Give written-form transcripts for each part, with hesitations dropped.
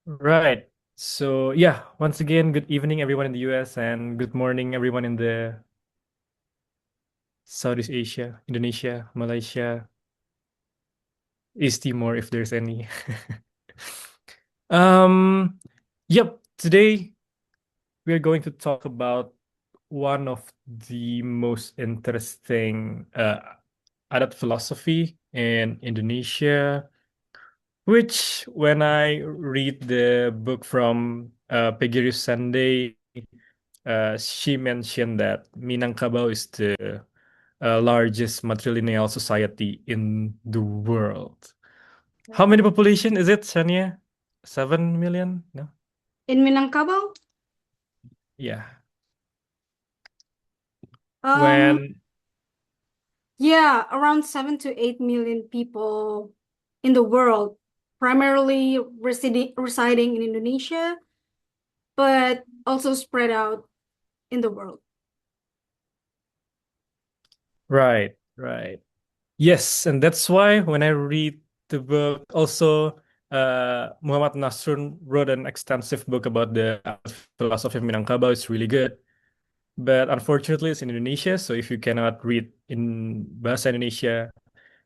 Right. So, yeah, once again, good evening, everyone in the US, and good morning, everyone in the Southeast Asia, Indonesia, Malaysia, East Timor, if there's any. um, yep, today we are going to talk about one of the most interesting adat philosophy in Indonesia, which when I read the book from Peggy Sunday, she mentioned that Minangkabau is the largest matrilineal society in the world. How many population is it, Shaniya? 7 million? No? In Minangkabau, Yeah. um, When, yeah, around 7 to 8 million people in the world, primarily residing in Indonesia, but also spread out in the world. right, right. Yes, and that's why when I read the book, also Muhammad Nasrun wrote an extensive book about the philosophy of Minangkabau. It's really good. But unfortunately, it's in Indonesia, so if you cannot read in Bahasa Indonesia,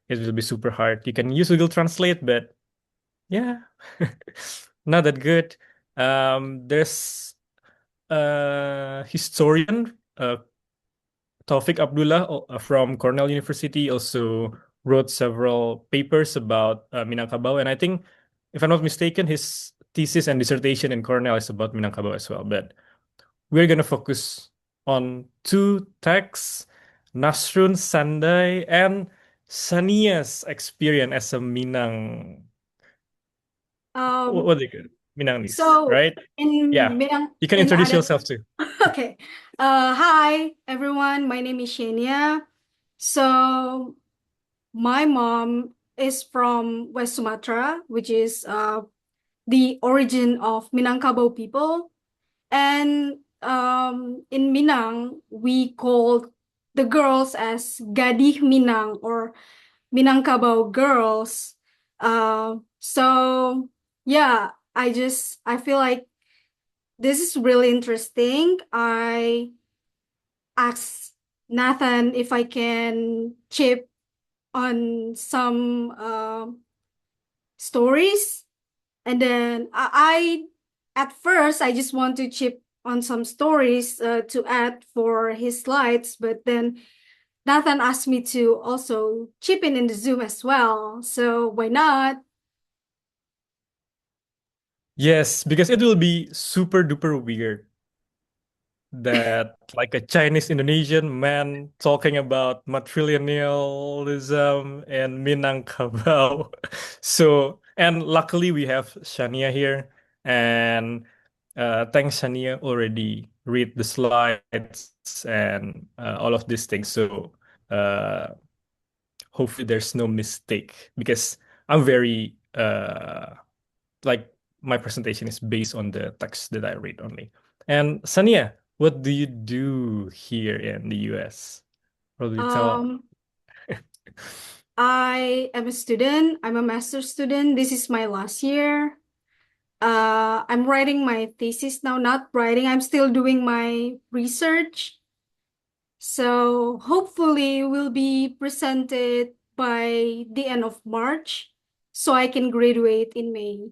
it will be super hard. You can use Google Translate, but yeah, not that good. There's a historian, Taufik Abdullah from Cornell University, also wrote several papers about Minangkabau, and I think, if I'm not mistaken, his thesis and dissertation in Cornell is about Minangkabau as well. But we're gonna focus on two texts, Nasrun Sandai and Shaniya's experience as a Minang. Um, What they call Minangis, so right? in Yeah, Minang you can in introduce Adat, yourself too. okay. Hi everyone. My name is Shaniya. So my mom is from West Sumatra, which is the origin of Minangkabau people. And in Minang, we called the girls as Gadih Minang or Minangkabau girls. So yeah, I feel like this is really interesting. I asked Nathan if I can chip on some stories. And then at first, I just want to chip on some stories to add for his slides, but then Nathan asked me to also chip in the Zoom as well. So why not? Yes, because it will be super duper weird that like a Chinese Indonesian man talking about matrilinealism and Minangkabau. So, and luckily we have Shania here, and thanks Shania already read the slides and all of these things. So, uh, hopefully there's no mistake because I'm very like my presentation is based on the text that I read only. And Sania, what do you do here in the US? What do you tell? Um, I am a student. I'm a master's student. This is my last year. I'm writing my thesis now, not writing. I'm still doing my research. So hopefully will be presented by the end of March so I can graduate in May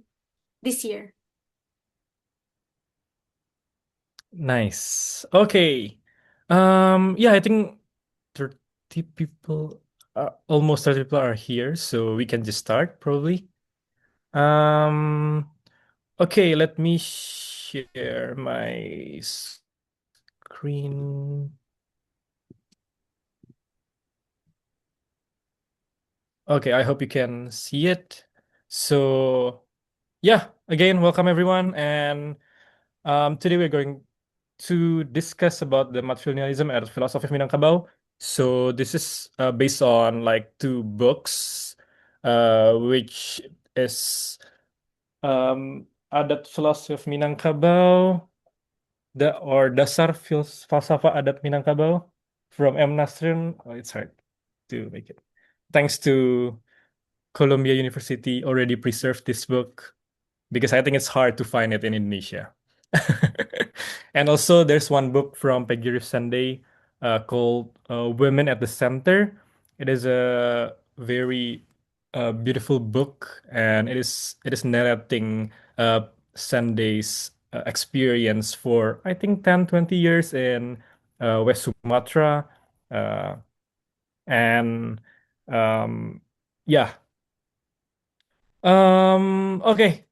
this year. Nice. Okay. Yeah, I think 30 people, almost 30 people are here, so we can just start probably. Um, okay, let me share my screen. Okay, I hope you can see it. So, yeah, again, welcome everyone. And today we're going to discuss about the matrilinealism and philosophy of Minangkabau. So this is based on like two books, which is Adat Philosophy of Minangkabau, or Dasar Falsafah Adat Minangkabau from M. Nasrin. Oh, it's hard to make it. Thanks to Columbia University already preserved this book. because I think it's hard to find it in Indonesia. And also, there's one book from Peggy Sunday called "Women at the Center." It is a very beautiful book, and it is narrating Sunday's experience for I think 10, 20 years in West Sumatra, uh, and um, yeah. Okay.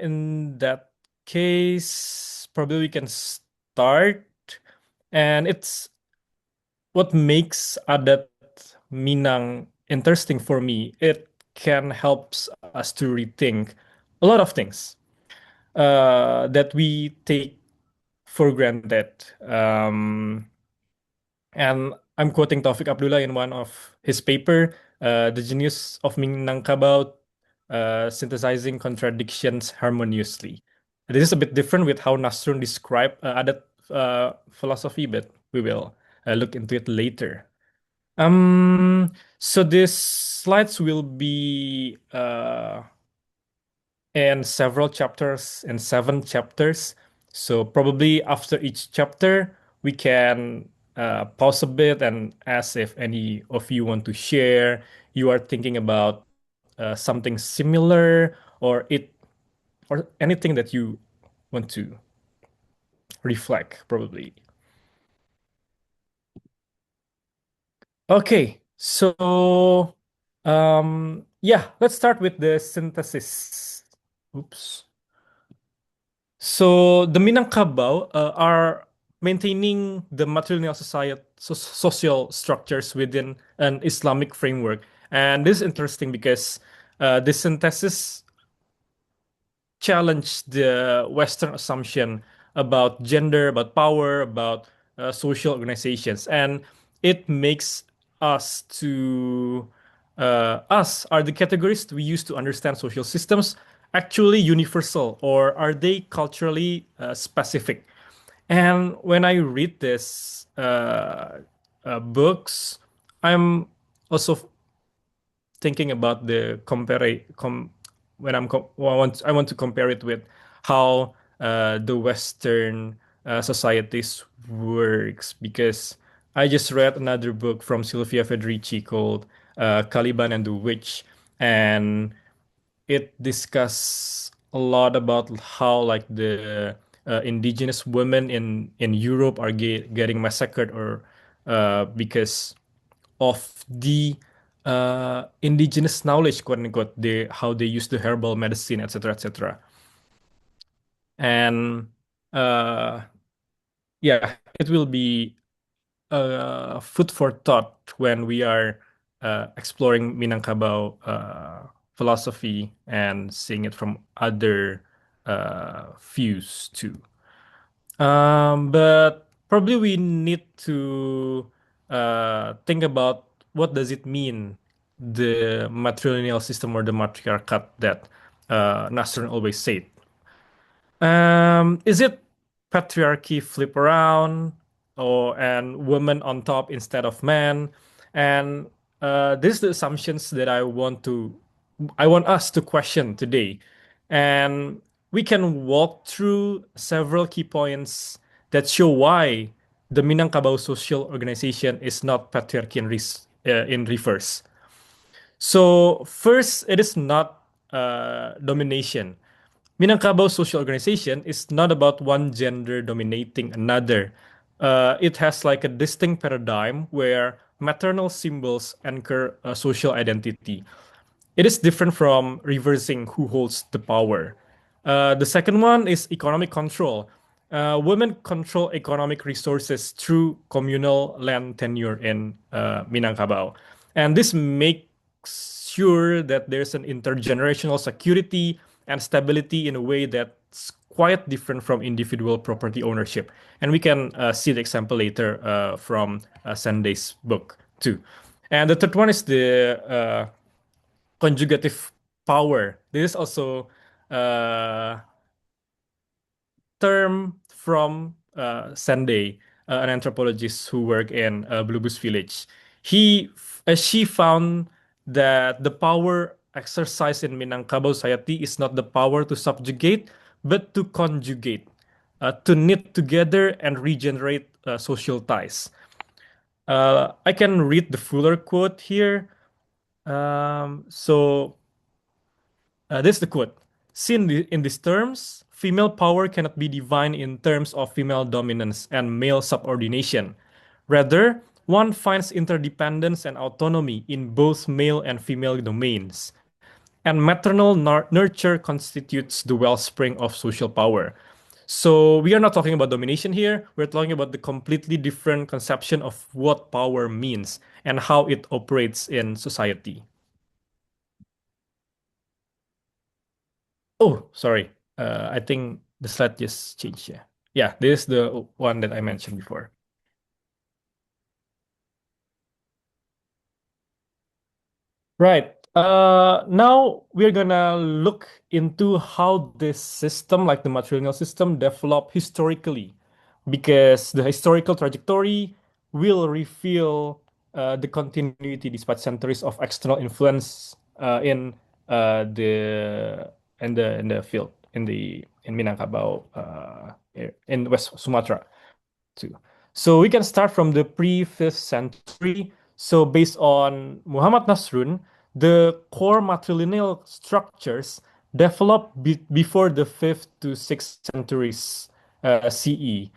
In that case, probably we can start. And it's what makes Adat Minang interesting for me. It can helps us to rethink a lot of things that we take for granted. And I'm quoting Taufik Abdullah in one of his paper, The Genius of Minangkabau, Synthesizing Contradictions Harmoniously. This is a bit different with how Nasrun described Adat philosophy, but we will look into it later. So these slides will be in several chapters, in 7 chapters. So probably after each chapter, we can pause a bit and ask if any of you want to share. You are thinking about something similar, or anything that you want to reflect, probably. Okay, so yeah, let's start with the synthesis. Oops. So the Minangkabau are maintaining the matrilineal society, social structures within an Islamic framework. And this is interesting because this synthesis challenge the Western assumption about gender, about power, about social organizations, and it makes us are the categories we use to understand social systems actually universal, or are they culturally specific? And when I read this books, I'm also thinking about the when I want to compare it with how the Western societies works, because I just read another book from Sylvia Federici called Caliban and the Witch, and it discuss a lot about how like the indigenous women in Europe are getting massacred, or because of the indigenous knowledge, quote unquote, how they use the herbal medicine, etc., etc. And uh, yeah, it will be food for thought when we are exploring Minangkabau philosophy and seeing it from other views too. But probably we need to think about what does it mean, the matrilineal system or the matriarchat that Nasrun always said. Is it patriarchy flip around, or and women on top instead of men? And these are the assumptions that I want us to question today. And we can walk through several key points that show why the Minangkabau social organization is not patriarchy in reverse. So first, it is not domination. Minangkabau social organization is not about one gender dominating another. It has like a distinct paradigm where maternal symbols anchor a social identity. It is different from reversing who holds the power. The second one is economic control. Women control economic resources through communal land tenure in Minangkabau. And this makes sure that there's an intergenerational security and stability in a way that's quite different from individual property ownership. And we can see the example later from Sunday's book, too. And the third one is the conjugative power. This is also a term from Sunday, an anthropologist who worked in Blue Village. She found that the power exercised in Minangkabau society is not the power to subjugate, but to conjugate, to knit together and regenerate social ties. I can read the fuller quote here. This is the quote. Seen in these terms, female power cannot be defined in terms of female dominance and male subordination. Rather, one finds interdependence and autonomy in both male and female domains. And maternal nurture constitutes the wellspring of social power. So we are not talking about domination here. We're talking about the completely different conception of what power means and how it operates in society. Oh, sorry. I think the slide just changed. Yeah. Yeah, this is the one that I mentioned before. Right. Now we're gonna look into how this system, like the matrilineal system, developed historically, because the historical trajectory will reveal the continuity despite centuries of external influence the in the field in Minangkabau in West Sumatra too. So we can start from the pre-5th century. So based on Muhammad Nasrun, the core matrilineal structures developed before the 5th to 6th centuries CE.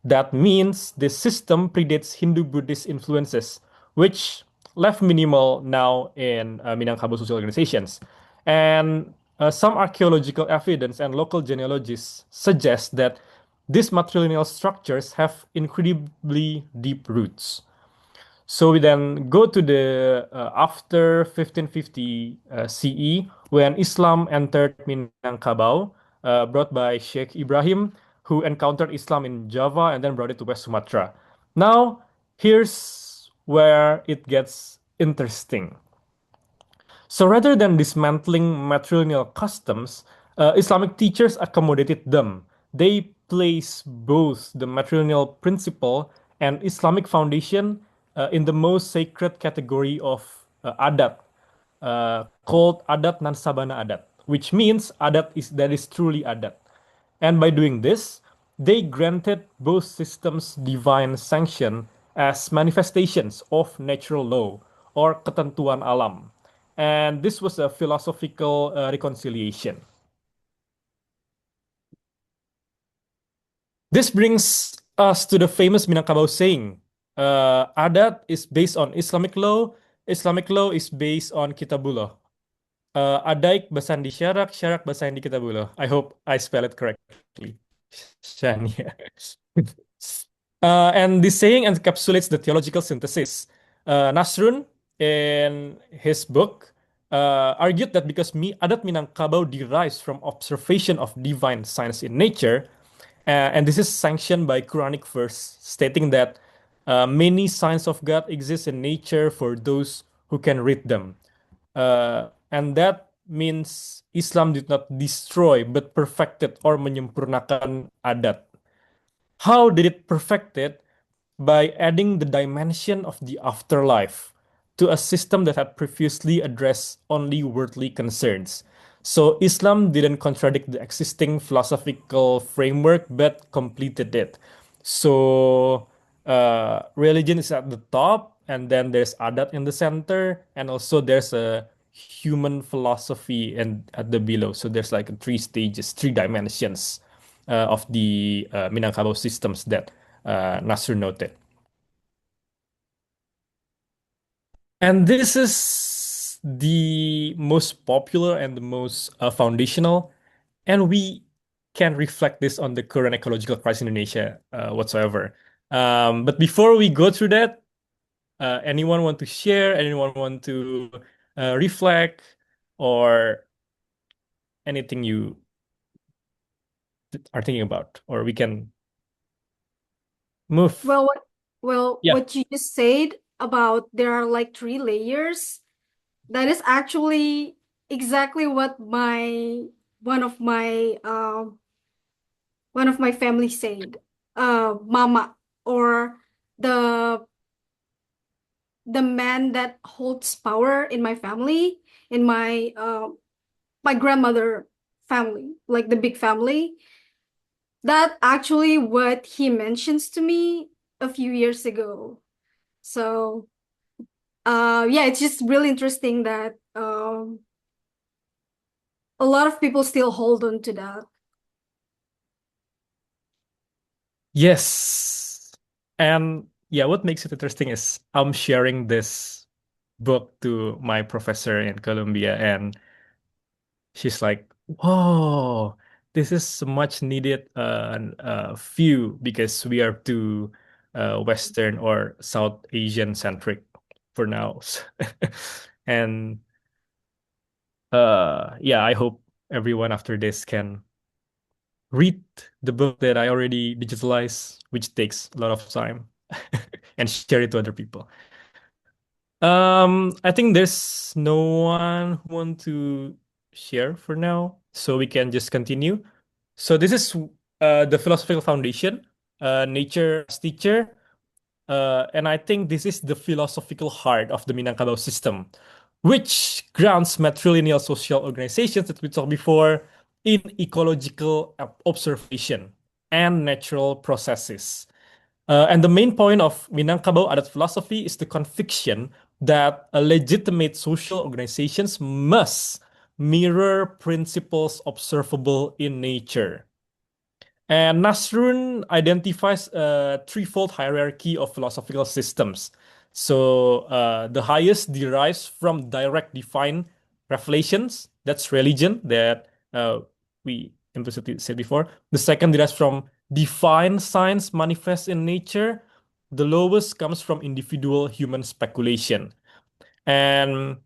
That means the system predates Hindu-Buddhist influences, which left minimal now in Minangkabau social organizations. And some archaeological evidence and local genealogists suggest that these matrilineal structures have incredibly deep roots. So we then go to the after 1550 CE when Islam entered Minangkabau, brought by Sheikh Ibrahim, who encountered Islam in Java and then brought it to West Sumatra. Now, here's where it gets interesting. So rather than dismantling matrilineal customs, Islamic teachers accommodated them. They place both the matrilineal principle and Islamic foundation in the most sacred category of adat, called adat nan sabana adat, which means adat is that is truly adat. And by doing this, they granted both systems divine sanction as manifestations of natural law or ketentuan alam. And this was a philosophical reconciliation. This brings us to the famous Minangkabau saying, Adat is based on Islamic law is based on Kitabullah. Adaik basandi syarak, syarak basandi Kitabullah. I hope I spell it correctly. Shaniya. And this saying encapsulates the theological synthesis. Nasrun, in his book, argued that because Adat Minangkabau derives from observation of divine signs in nature, and this is sanctioned by Quranic verse stating that many signs of God exist in nature for those who can read them. And that means Islam did not destroy but perfected or menyempurnakan adat. How did it perfect it? By adding the dimension of the afterlife to a system that had previously addressed only worldly concerns. So Islam didn't contradict the existing philosophical framework but completed it. So religion is at the top, and then there's adat in the center, and also there's a human philosophy and at the below. So there's like three stages, three dimensions of the Minangkabau systems that Nasr noted. And this is the most popular and the most foundational, and we can reflect this on the current ecological crisis in Indonesia whatsoever. But before we go through that, anyone want to share? Anyone want to reflect or anything you are thinking about, or we can move. Well, Yeah. what you just said about there are like three layers, that is actually exactly what one of my one of my family said. Mama, or the the man that holds power in my family, in my grandmother family, like the big family. That actually what he mentions to me a few years ago. So yeah, it's just really interesting that a lot of people still hold on to that. Yes. And yeah, what makes it interesting is I'm sharing this book to my professor in Columbia, and she's like, "Whoa, this is much needed view because we are too Western or South Asian centric for now." And yeah, I hope everyone after this can read the book that I already digitalized, which takes a lot of time, and share it to other people. I think there's no one who want to share for now, so we can just continue. So this is the philosophical foundation, nature as teacher, and I think this is the philosophical heart of the Minangkabau system, which grounds matrilineal social organizations that we talked before in ecological observation and natural processes. And the main point of Minangkabau Adat philosophy is the conviction that legitimate social organizations must mirror principles observable in nature. And Nasrun identifies a threefold hierarchy of philosophical systems. So the highest derives from direct divine revelations, that's religion that we implicitly said before. The second derives from divine science manifest in nature. The lowest comes from individual human speculation. And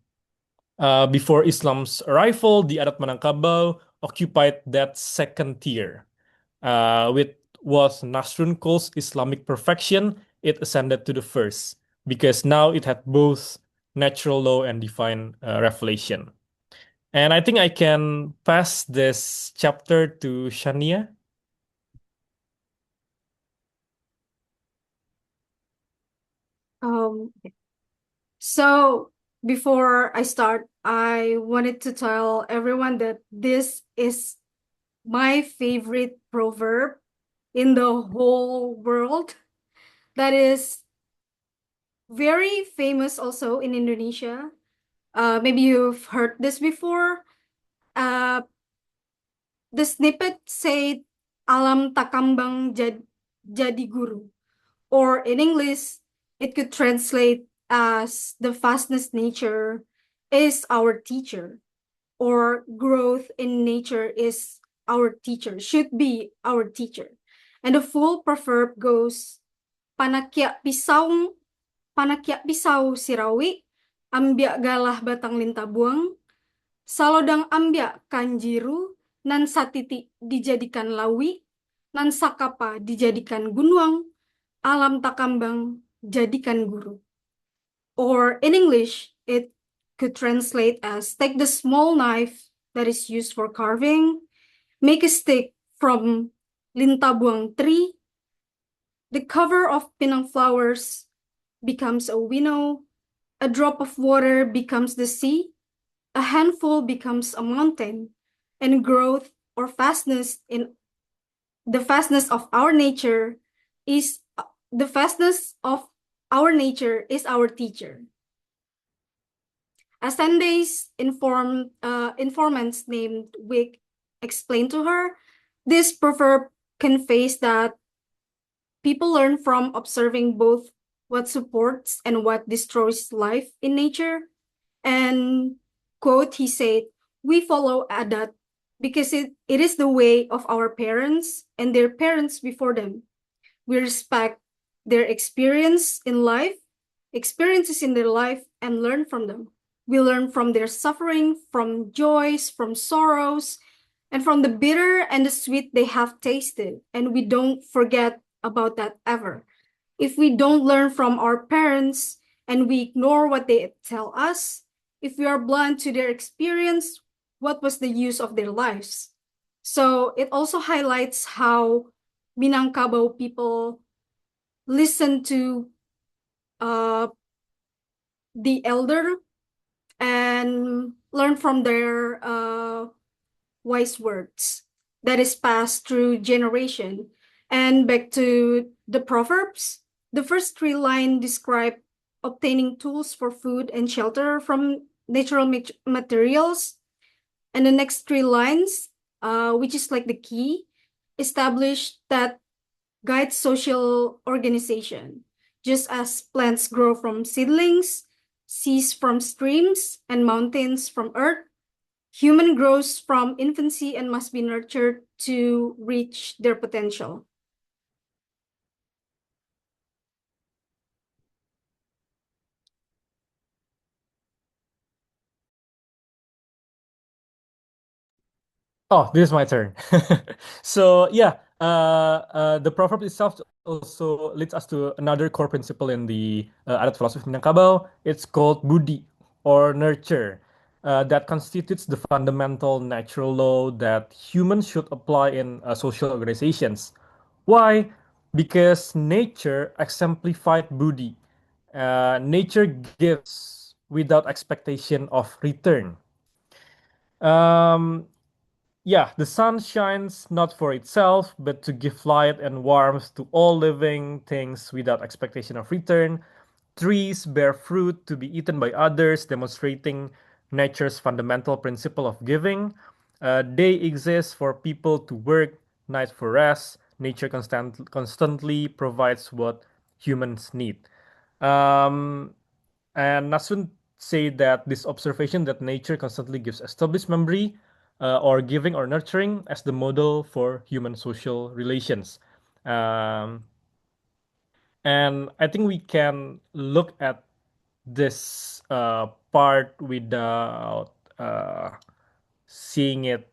before Islam's arrival, the Adat Minangkabau occupied that second tier. With what Nasrun calls Islamic perfection, it ascended to the first because now it had both natural law and divine revelation. And I think I can pass this chapter to Shaniya. Um, so before I start, I wanted to tell everyone that this is my favorite proverb in the whole world. That is very famous also in Indonesia. Maybe you've heard this before. Uh, the snippet said, "Alam takambang jadi guru," or in English, it could translate as "the vastness nature is our teacher," or "growth in nature is our teacher, should be our teacher." And the full proverb goes, "Panakya pisau sirawi, ambia galah batang lintabuang, salodang ambia kanjiru, nan satiti dijadikan lawi, nan sakapa dijadikan gunwang, alam takambang jadikan guru." Or in English, it could translate as, "Take the small knife that is used for carving, make a stick from lintabuang tree, the cover of pinang flowers becomes a winnow, a drop of water becomes the sea, a handful becomes a mountain, and growth or fastness in the fastness of our nature is the fastness of our nature is our teacher." As 10 days informants named Wick explained to her, this proverb conveys that people learn from observing both what supports and what destroys life in nature. And quote, he said, "We follow Adat because it is the way of our parents and their parents before them. We respect their experiences in their life, and learn from them. We learn from their suffering, from joys, from sorrows, and from the bitter and the sweet they have tasted. And we don't forget about that ever. If we don't learn from our parents and we ignore what they tell us, if we are blind to their experience, what was the use of their lives?" So it also highlights how Minangkabau people listen to uh, the elder and learn from their wise words that is passed through generation. And back to the Proverbs, the first three lines describe obtaining tools for food and shelter from natural materials. And the next three lines, which is like the key, establish that guides social organization. Just as plants grow from seedlings, seas from streams, and mountains from earth, human grows from infancy and must be nurtured to reach their potential. Oh, this is my turn. So yeah, the proverb itself also leads us to another core principle in the Adat philosophy of Minangkabau. It's called budi or nurture. That constitutes the fundamental natural law that humans should apply in social organizations. Why? Because nature exemplified budi. Nature gives without expectation of return. Um, yeah, the sun shines not for itself, but to give light and warmth to all living things without expectation of return. Trees bear fruit to be eaten by others, demonstrating nature's fundamental principle of giving. Day exists for people to work, night for rest. Nature constantly provides what humans need. Um, and Nasun say that this observation that nature constantly gives established memory or giving or nurturing as the model for human social relations. Um, and I think we can look at this part without seeing it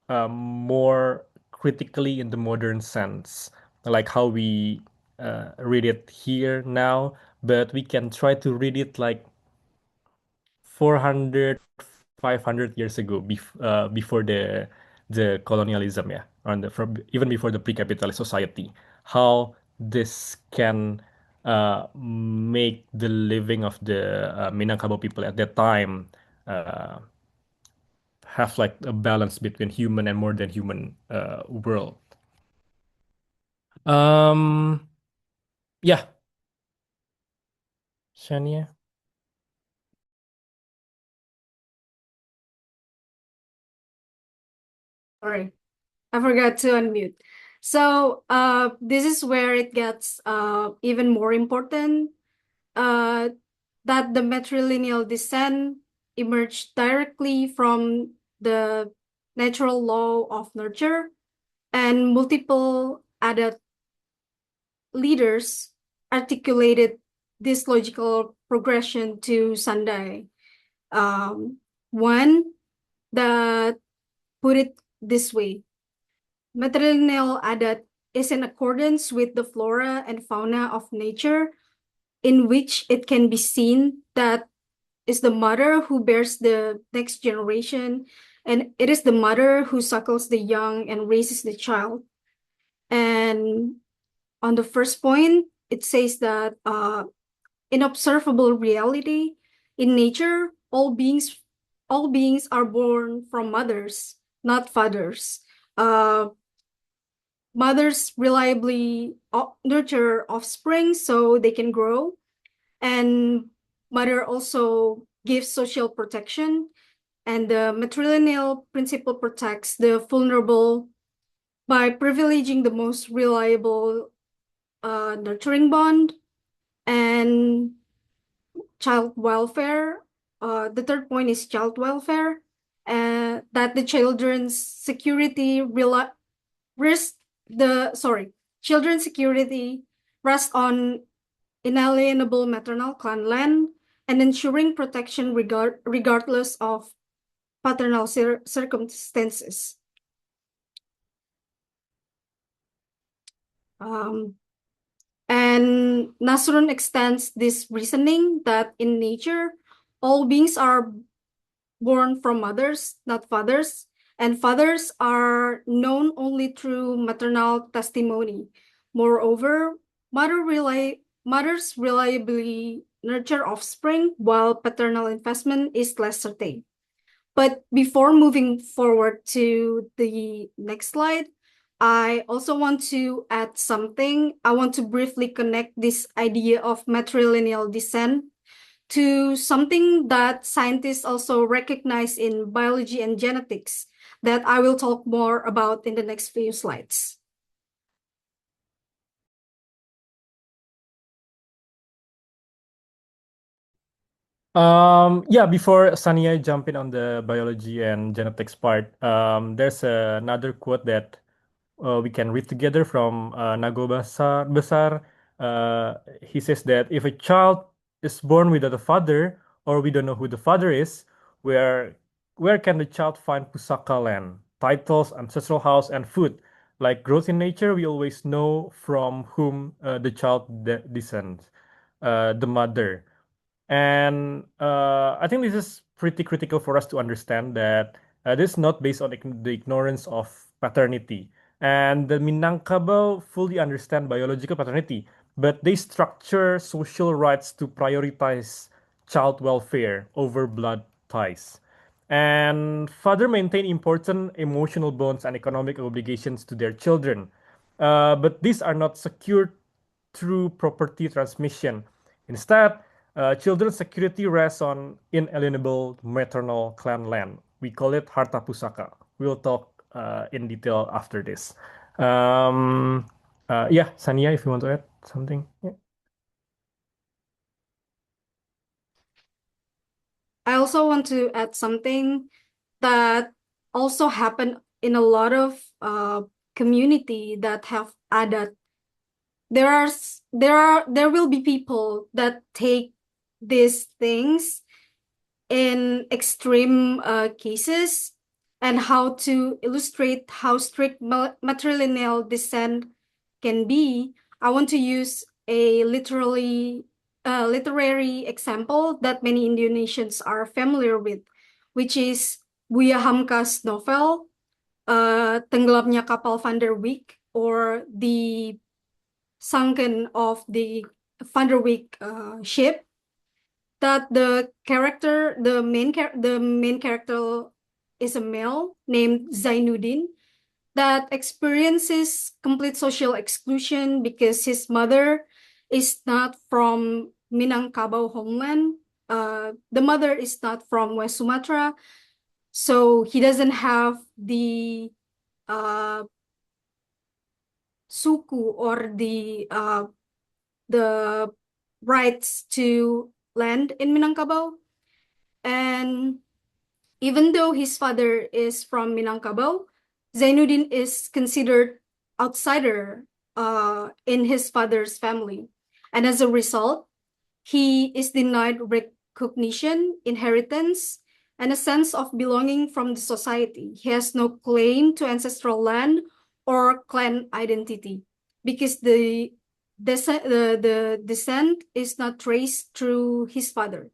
more critically in the modern sense, like how we read it here now, but we can try to read it like 400, 500 years ago, before the colonialism, yeah, and from even before the pre-capitalist society, how this can make the living of the Minangkabau people at that time uh, have like a balance between human and more than human world. Um, yeah, Shaniya. Sorry, I forgot to unmute. So this is where it gets even more important, uh, that the matrilineal descent emerged directly from the natural law of nurture, and multiple Adat leaders articulated this logical progression to Sandai. One that put it this way: matrilineal Adat is in accordance with the flora and fauna of nature, in which it can be seen that is the mother who bears the next generation, and it is the mother who suckles the young and raises the child. And on the first point, it says that in observable reality, in nature, all beings are born from mothers, not fathers. Uh, Mothers reliably nurture offspring so they can grow, and mother also gives social protection, and the matrilineal principle protects the vulnerable by privileging the most reliable nurturing bond. And child welfare, the third point is child welfare, that the children's security rest children's security rests on inalienable maternal clan land, and ensuring protection regardless of paternal circumstances. Um, and Nasrun extends this reasoning that in nature, all beings are born from mothers, not fathers, and fathers are known only through maternal testimony. Moreover, mothers reliably nurture offspring, while paternal investment is less certain. But before moving forward to the next slide, I also want to add something. I want to briefly connect this idea of matrilineal descent to something that scientists also recognize in biology and genetics that I will talk more about in the next few slides. Yeah, before Shaniya jump in on the biology and genetics part, there's another quote that we can read together from Nago Besar. He says that if a child is born without a father, or we don't know who the father is, where where can the child find pusaka land, titles, ancestral house, and food? Like growth in nature, we always know from whom the child descends, the mother. And I think this is pretty critical for us to understand that this is not based on the ignorance of paternity. And the Minangkabau fully understand biological paternity, but they structure social rights to prioritize child welfare over blood ties. And father maintain important emotional bonds and economic obligations to their children. But these are not secured through property transmission. Instead, children's security rests on inalienable maternal clan land. We call it harta pusaka. We'll talk in detail after this. Yeah, Shaniya, if you want to add something. Yeah. I also want to add something that also happen in a lot of community that have adat. There will be people that take these things in extreme cases, and how to illustrate how strict matrilineal descent can be. I want to use a literary example that many Indonesians are familiar with, which is Buya Hamka's novel, Tenggelamnya Kapal Van der Wijk, or the sunken of the Van der Wijk ship. That the main character is a male named Zainuddin that experiences complete social exclusion because his mother is not from Minangkabau homeland. The mother is not from West Sumatra, so he doesn't have uh, suku, or the rights to land in Minangkabau. And even though his father is from Minangkabau, Zainuddin is considered outsider in his father's family. And as a result, he is denied recognition, inheritance, and a sense of belonging from the society. He has no claim to ancestral land or clan identity because the descent is not traced through his father.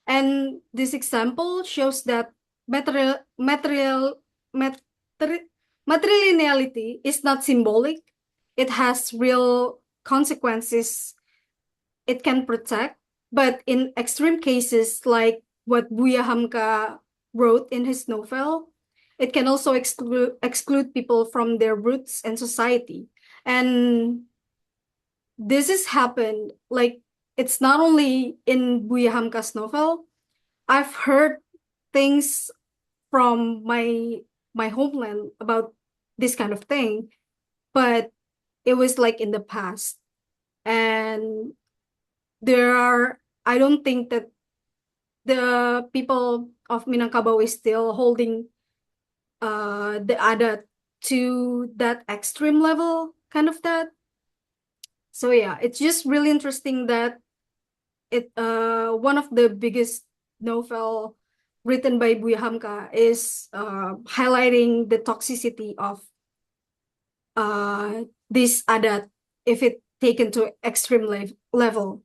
And this example shows that material, material, materi- matrilineality is not symbolic. It has real consequences it can protect, but in extreme cases like what Buya Hamka wrote in his novel, it can also exclude people from their roots and society. And this has happened, like, it's not only in Buya Hamka's novel. I've heard things from my homeland about this kind of thing, but it was like in the past. And I don't think that the people of Minangkabau is still holding the Adat to that extreme level, kind of that. So yeah, it's just really interesting that one of the biggest novel written by Buya Hamka is highlighting the toxicity of this Adat if it taken to extreme level.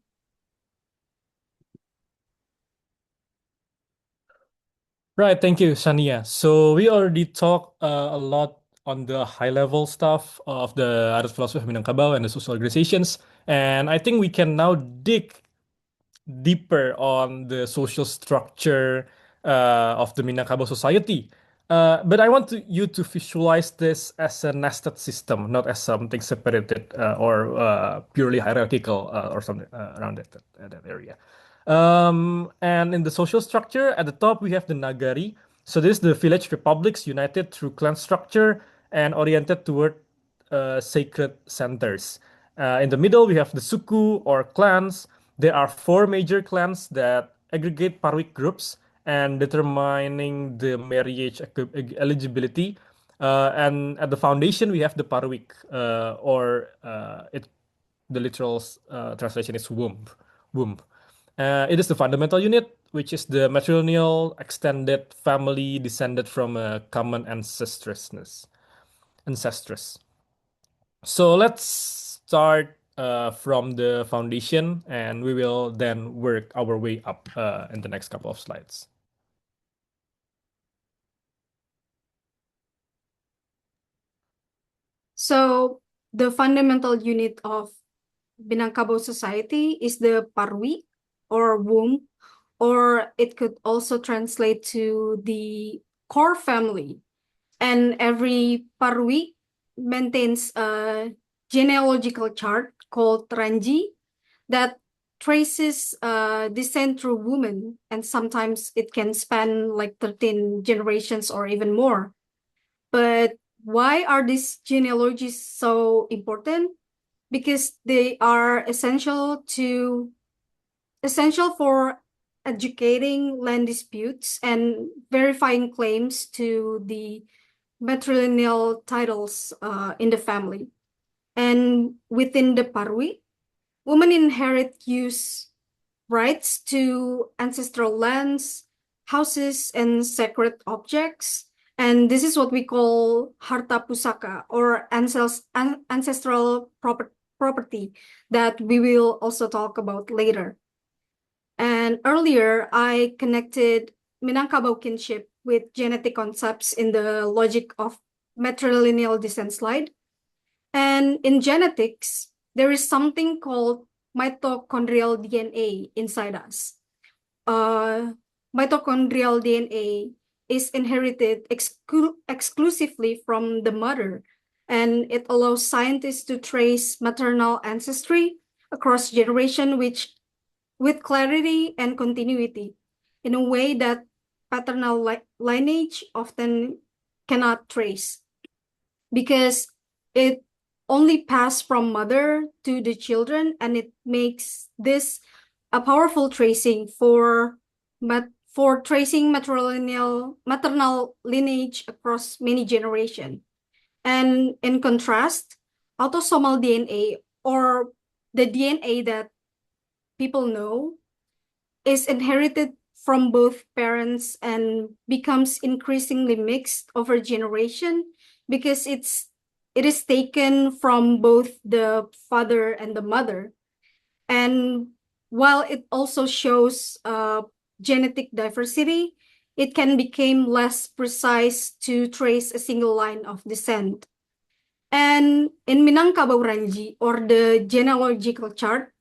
Right, thank you, Shania. So we already talked a lot on the high level stuff of the Adat philosophy of Minangkabau and the social organizations, and I think we can now dig deeper on the social structure of the Minangkabau society. But I want you to visualize this as a nested system, not as something separated or purely hierarchical or something around that area. And in the social structure, at the top we have the Nagari. So this is the village republics united through clan structure and oriented toward sacred centers. In the middle, we have the suku or clans. There are four major clans that aggregate Parwik groups and determining the marriage eligibility. And at the foundation, we have the Parwik, or the literal translation is womb. Womb. It is the fundamental unit, which is the matrilineal extended family descended from a common ancestress. So let's start from the foundation, and we will then work our way up in the next couple of slides. So the fundamental unit of Minangkabau society is the parwi or womb, or it could also translate to the core family. And every parwi maintains a genealogical chart called Ranji that traces descent through women, and sometimes it can span like 13 generations or even more. But why are these genealogies so important? Because they are essential for educating land disputes and verifying claims to the matrilineal titles in the family. And within the parwi, women inherit use rights to ancestral lands, houses, and sacred objects. And this is what we call harta pusaka or ancestral property that we will also talk about later. And earlier, I connected Minangkabau kinship with genetic concepts in the logic of matrilineal descent slide. And in genetics, there is something called mitochondrial DNA inside us. Uh, Mitochondrial DNA is inherited exclusively from the mother, and it allows scientists to trace maternal ancestry across generation, which with clarity and continuity in a way that paternal lineage often cannot trace because it only passed from mother to the children, and it makes this a powerful tracing for tracing maternal lineage across many generations. And in contrast, autosomal DNA, or the DNA that people know, is inherited from both parents and becomes increasingly mixed over generation because it is taken from both the father and the mother. And while it also shows genetic diversity, it can become less precise to trace a single line of descent. And in Minangkabau Ranji, or the genealogical chart,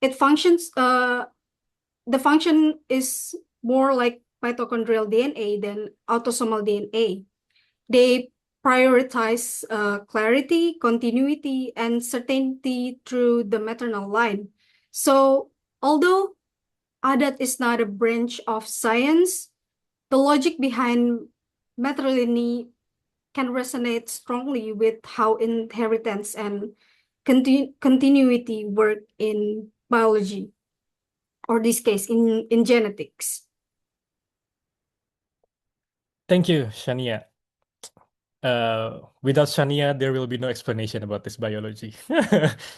it functions the function is more like mitochondrial DNA than autosomal DNA. They prioritize clarity, continuity, and certainty through the maternal line. So, although Adat is not a branch of science, the logic behind matrilineal can resonate strongly with how inheritance and continuity work in biology, or this case in genetics. Thank you, Shaniya. Without Shaniya, there will be no explanation about this biology.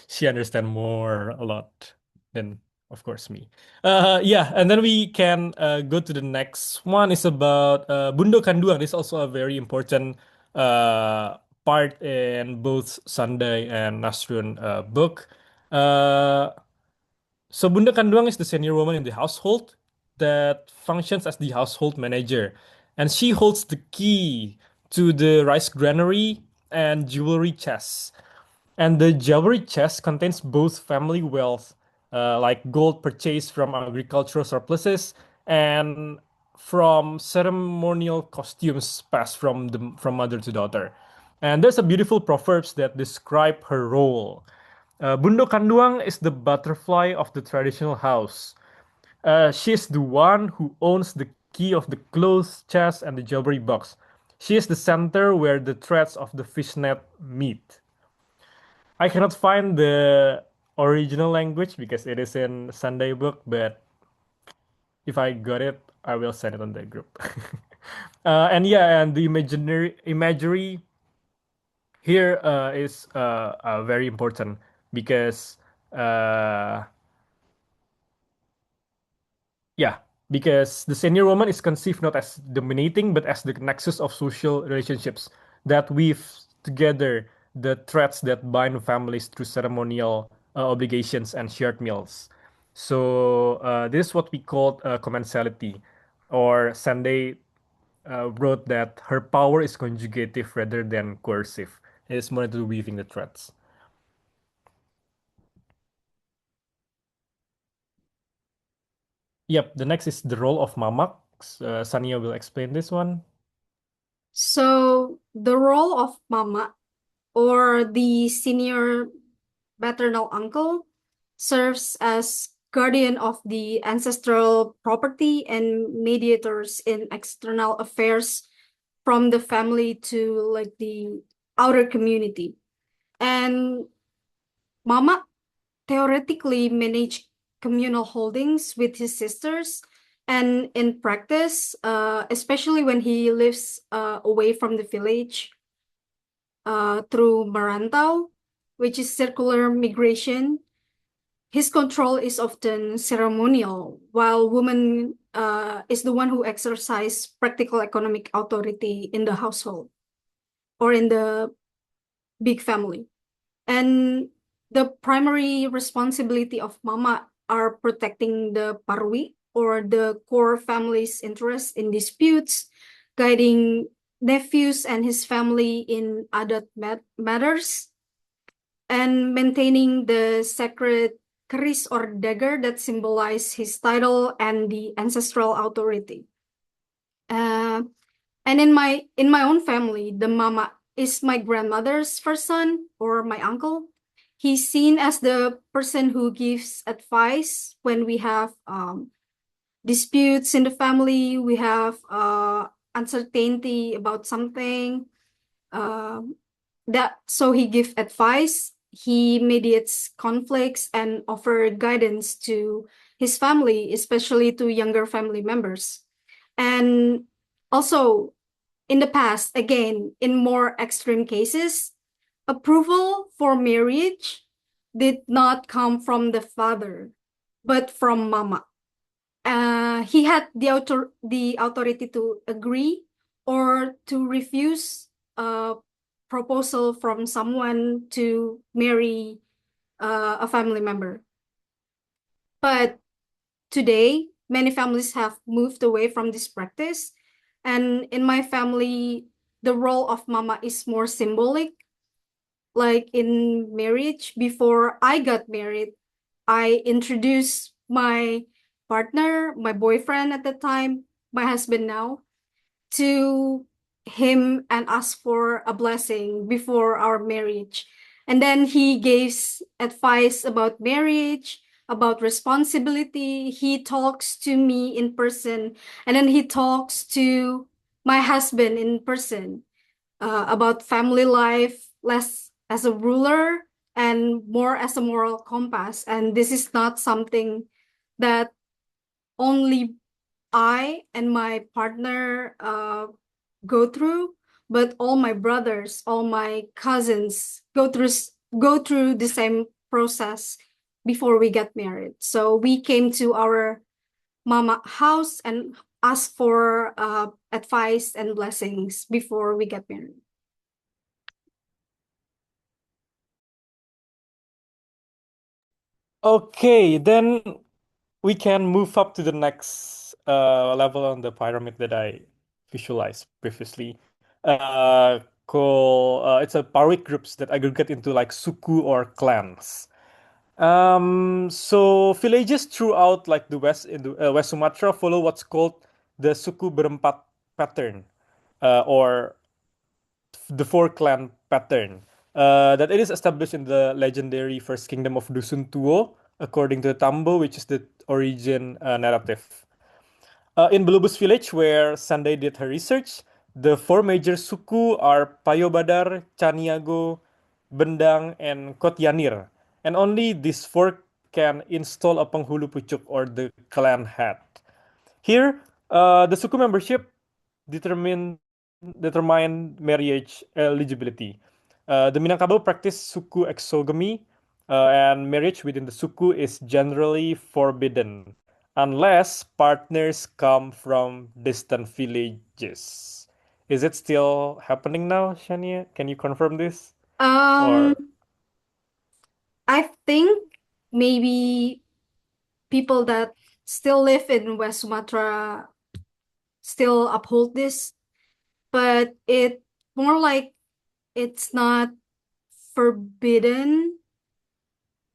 She understands more a lot than, of course, me. Yeah, and then we can go to the next one. It's about Bundo Kanduang. This is also a very important part in both Sandai and Nasrun book. Uh, so Bunda Kanduang is the senior woman in the household that functions as the household manager, and she holds the key to the rice granary and jewelry chest. And the jewelry chest contains both family wealth like gold purchased from agricultural surpluses and from ceremonial costumes passed from mother to daughter. And there's a beautiful proverbs that describe her role. Bundo Kanduang is the butterfly of the traditional house. She's the one who owns the key of the clothes chest and the jewelry box. She is the center where the threads of the fishnet meet. I cannot find the original language because it is in Sunday book, but if I got it, I will send it on the group. And yeah, and the imagery here is very important because uh, yeah, because the senior woman is conceived not as dominating, but as the nexus of social relationships that weave together the threads that bind families through ceremonial obligations and shared meals. So this is what we call commensality, or Sunday wrote that her power is conjugative rather than coercive. It is more to weaving the threads. Yep, the next is the role of Mamak. Sania will explain this one. So the role of mama or the senior maternal uncle serves as guardian of the ancestral property and mediators in external affairs from the family to like the outer community. And mama theoretically managed communal holdings with his sisters. And in practice, especially when he lives away from the village through Marantau, which is circular migration, his control is often ceremonial, while woman is the one who exercise practical economic authority in the household or in the big family. And the primary responsibility of mama are protecting the parwi or the core family's interest in disputes, guiding nephews and his family in adat matters, and maintaining the sacred keris or dagger that symbolize his title and the ancestral authority. Uh, and in my own family, the mama is my grandmother's first son or my uncle. He's seen as the person who gives advice when we have disputes in the family, we have uncertainty about something. Um, that so he gives advice, he mediates conflicts and offer guidance to his family, especially to younger family members. And also in the past, again, in more extreme cases, approval for marriage did not come from the father, but from mama. He had the authority to agree or to refuse a proposal from someone to marry a family member. But today, many families have moved away from this practice. And in my family, the role of mama is more symbolic. Like in marriage, before I got married, I introduced my partner, my boyfriend at the time, my husband now, to him and asked for a blessing before our marriage. And then he gives advice about marriage, about responsibility. He talks to me in person, and then he talks to my husband in person about family life, less as a ruler and more as a moral compass. And this is not something that only I and my partner go through, but all my brothers, all my cousins go through the same process before we get married. So we came to our mama house and asked for advice and blessings before we get married. Okay, then we can move up to the next level on the pyramid that I visualized previously. It's a Parik groups that aggregate into like suku or clans. So villages throughout like the West in the West Sumatra follow what's called the suku berempat pattern, or the four clan pattern. That it is established in the legendary first kingdom of Dusun Tuo, according to the Tambo, which is the origin narrative. In Belubus village, where Sunday did her research, the four major suku are Payobadar, Caniago, Bendang, and Kotyanir. And only these four can install a penghulu pucuk or the clan head. Here, the suku membership determine marriage eligibility. The Minangkabau practice suku exogamy, and marriage within the suku is generally forbidden unless partners come from distant villages. Is it still happening now, Shania? Can you confirm this? Um, Or I think maybe people that still live in West Sumatra still uphold this, but it more like it's not forbidden.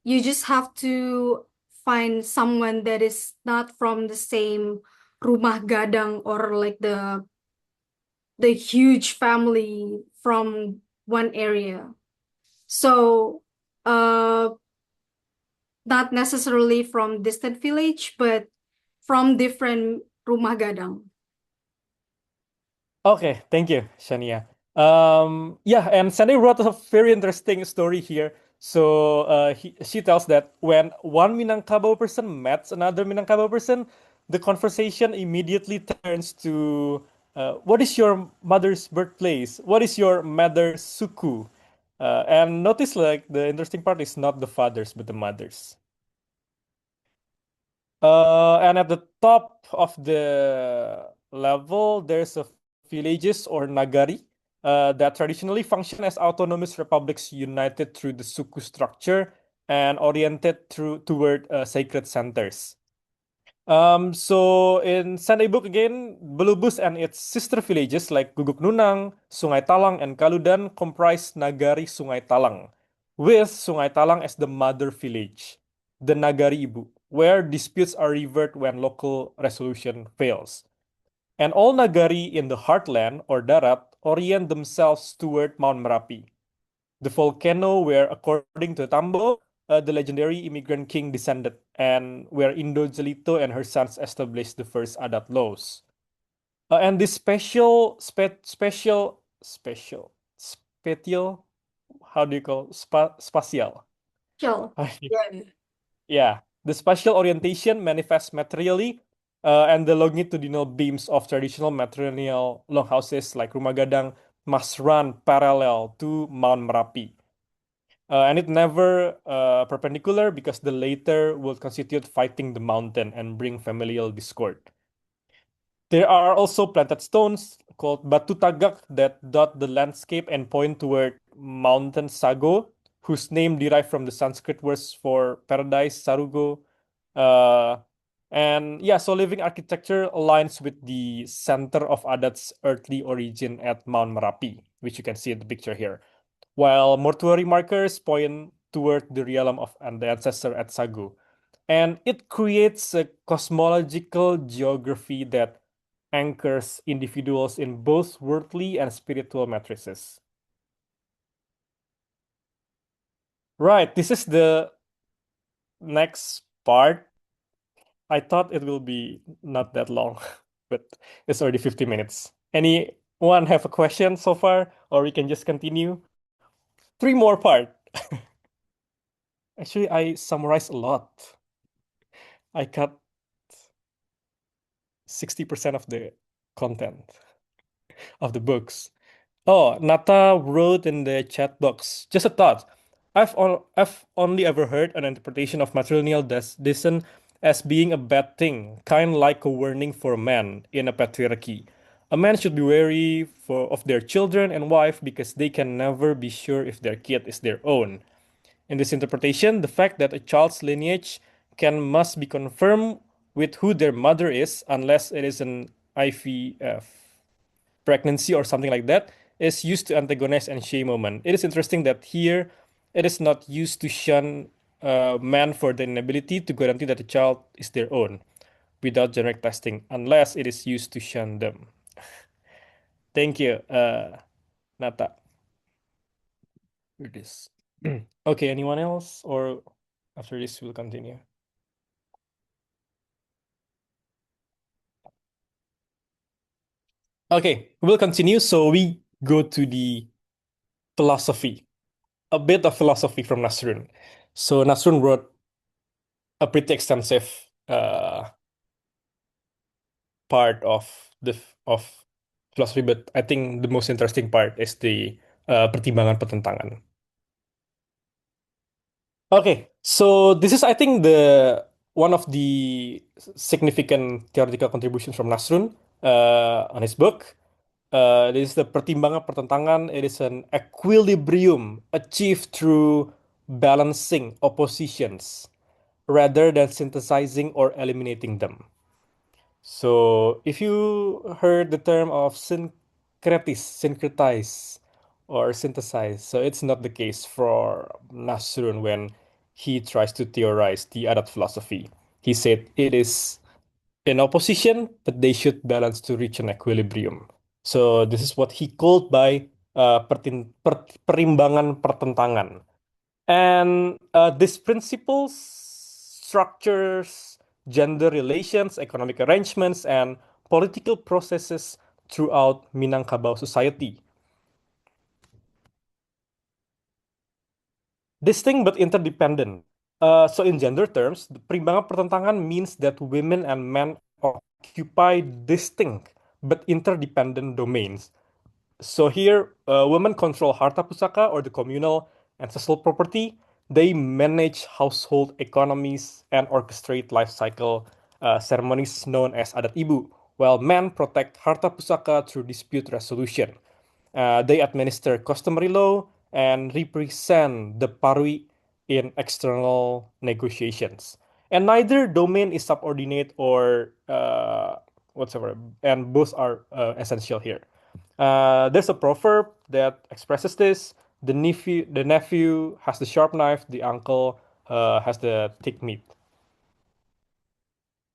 You just have to find someone that is not from the same rumah gadang or like the huge family from one area. So, not necessarily from distant village, but from different rumah gadang. okay, thank you, Shania. Yeah, and Sandy wrote a very interesting story here. So she tells that when one Minangkabau person met another Minangkabau person, the conversation immediately turns to what is your mother's birthplace? What is your mother's suku? And notice like the interesting part is not the fathers but the mothers. And at the top of the level, there's a villages or nagari that traditionally function as autonomous republics united through the suku structure and oriented toward sacred centers. So in Sunday Book again, Belubus and its sister villages like Guguk Nunang, Sungai Talang, and Kaludan comprise Nagari Sungai Talang, with Sungai Talang as the mother village, the Nagari Ibu, where disputes are reversed when local resolution fails. And all Nagari in the heartland or Darat orient themselves toward Mount Merapi, the volcano where, according to Tambo, the legendary immigrant king descended, and where Indo Jelito and her sons established the first Adat laws. And this spatial, how do you call spatial? Chill. Yeah. Yeah, the spatial orientation manifests materially, and the longitudinal beams of traditional matrilineal longhouses like Rumah Gadang must run parallel to Mount Merapi. And it never perpendicular because the later will constitute fighting the mountain and bring familial discord. There are also planted stones called batu tagak that dot the landscape and point toward Mountain Sago, whose name derived from the Sanskrit words for paradise, Sarugo. Uh, and yeah, so living architecture aligns with the center of Adat's earthly origin at Mount Merapi, which you can see in the picture here, while mortuary markers point toward the realm of and the ancestor at Sagu. And it creates a cosmological geography that anchors individuals in both worldly and spiritual matrices. Right, this is the next part. I thought it will be not that long, but it's already 50 minutes. Anyone have a question so far, or we can just continue? Three more part. Actually, I summarized a lot. I cut 60% of the content of the books. Oh, Nata wrote in the chat box, just a thought. I've only ever heard an interpretation of matrilineal descent as being a bad thing, kind like a warning for men in a patriarchy. A man should be wary of their children and wife because they can never be sure if their kid is their own. In this interpretation, the fact that a child's lineage can must be confirmed with who their mother is, unless it is an IVF pregnancy or something like that, is used to antagonize and shame women. It is interesting that here it is not used to shun man for the inability to guarantee that the child is their own without genetic testing unless it is used to shun them. Thank you, Nata. With this. Okay, anyone else? Or after this, we'll continue. Okay, we'll continue. So we go to the philosophy, a bit of philosophy from Nasrun. So Nasrun wrote a pretty extensive part of of philosophy, but I think the most interesting part is the pertimbangan pertentangan. Okay, so this is I think the one of the significant theoretical contributions from Nasrun on his book. This is the pertimbangan pertentangan. It is an equilibrium achieved through balancing oppositions rather than synthesizing or eliminating them. So, if you heard the term of syncretize, or synthesize, so it's not the case for Nasrun when he tries to theorize the Adat philosophy. He said it is in opposition, but they should balance to reach an equilibrium. So, this is what he called by perimbangan pertentangan. And these principles structures gender relations, economic arrangements, and political processes throughout Minangkabau society. Distinct but interdependent. So in gender terms, the perimbangan pertentangan means that women and men occupy distinct but interdependent domains. So here, women control harta pusaka or the communal ancestral property. They manage household economies and orchestrate life cycle ceremonies known as adat ibu, while men protect harta pusaka through dispute resolution. They administer customary law and represent the parui in external negotiations. And neither domain is subordinate or whatsoever, and both are essential here. There's a proverb that expresses this: the nephew has the sharp knife, the uncle has the thick meat.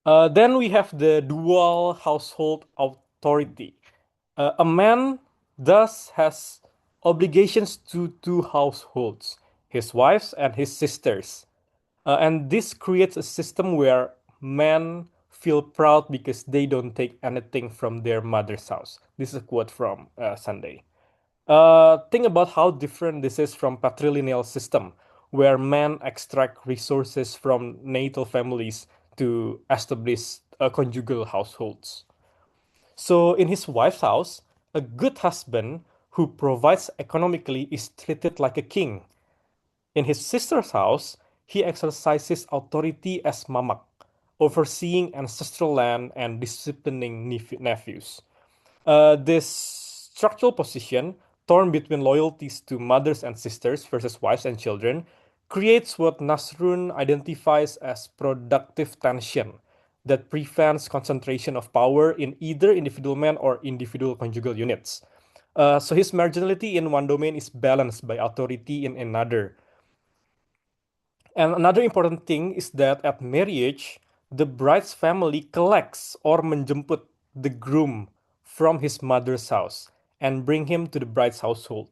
Then we have the dual household authority. A man thus has obligations to two households, his wives and his sisters. And this creates a system where men feel proud because they don't take anything from their mother's house. This is a quote from Sunday. Think about how different this is from patrilineal system, where men extract resources from natal families to establish conjugal households. So, in his wife's house, a good husband who provides economically is treated like a king. In his sister's house, he exercises authority as mamak, overseeing ancestral land and disciplining nephews. This structural position, torn between loyalties to mothers and sisters versus wives and children, creates what Nasrun identifies as productive tension that prevents concentration of power in either individual men or individual conjugal units. So his marginality in one domain is balanced by authority in another. And another important thing is that at marriage, the bride's family collects or menjemput the groom from his mother's house and bring him to the bride's household,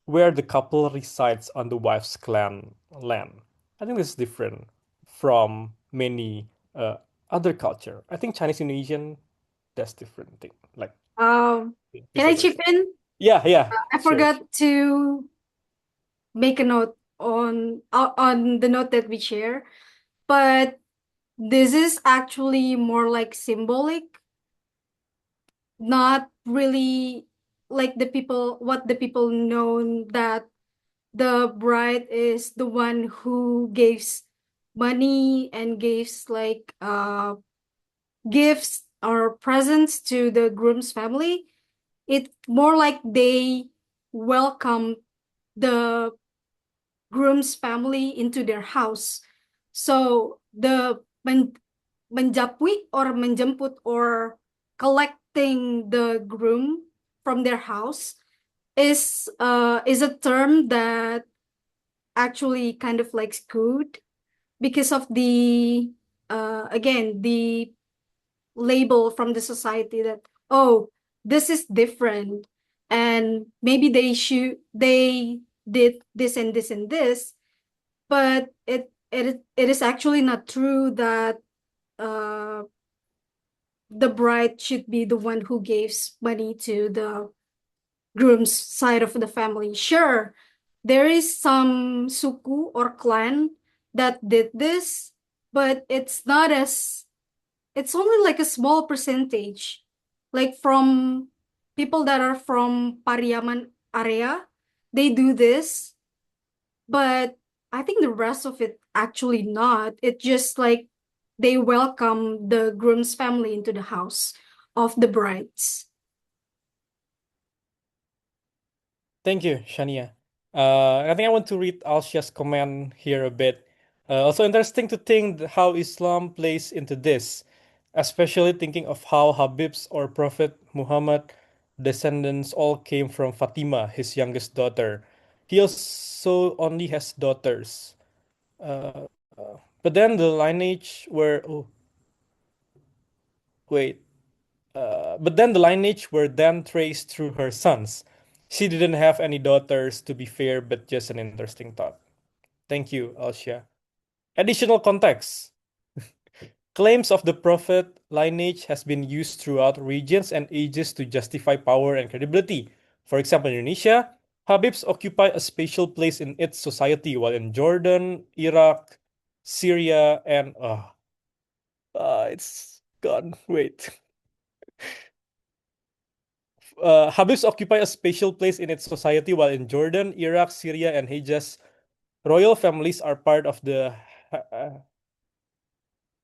where the couple resides on the wife's clan land. I think this is different from many other culture. I think Chinese Indonesian, that's different thing. Like Can vice I chip versa. in? Yeah, yeah, I sure. forgot to make a note on the note that we share, but this is actually more like symbolic, not really like the people know that the bride is the one who gives money and gives like gifts or presents to the groom's family. It's more like they welcome the groom's family into their house. So the menjapui or menjemput or collecting the groom from their house is a term that actually kind of like good. because of the again the label from the society that, oh, this is different, and maybe they did this and this and this, but it is actually not true that uh the bride should be the one who gives money to the groom's side of the family. Sure, there is some suku or clan that did this, but it's only like a small percentage. Like from people that are from Pariaman area, they do this, but I think the rest of it actually not. It just like they welcome the groom's family into the house of the brides. Thank you, Shaniya. I think I want to read Alshia's comment here a bit. Also interesting to think how Islam plays into this, especially thinking of how Habib's or Prophet Muhammad descendants all came from Fatima, his youngest daughter. He also only has daughters. But then the lineage wait, but then the lineage were then traced through her sons. She didn't have any daughters, to be fair, but just an interesting thought. Thank you, Alshia. Additional context. Claims of the prophet lineage has been used throughout regions and ages to justify power and credibility. For example, in Indonesia, Habibs occupy a special place in its society, while in Jordan, Iraq, Syria, and it's gone. Wait. Habibs occupy a special place in its society, while in Jordan, Iraq, Syria, and Hejaz, royal families are part of the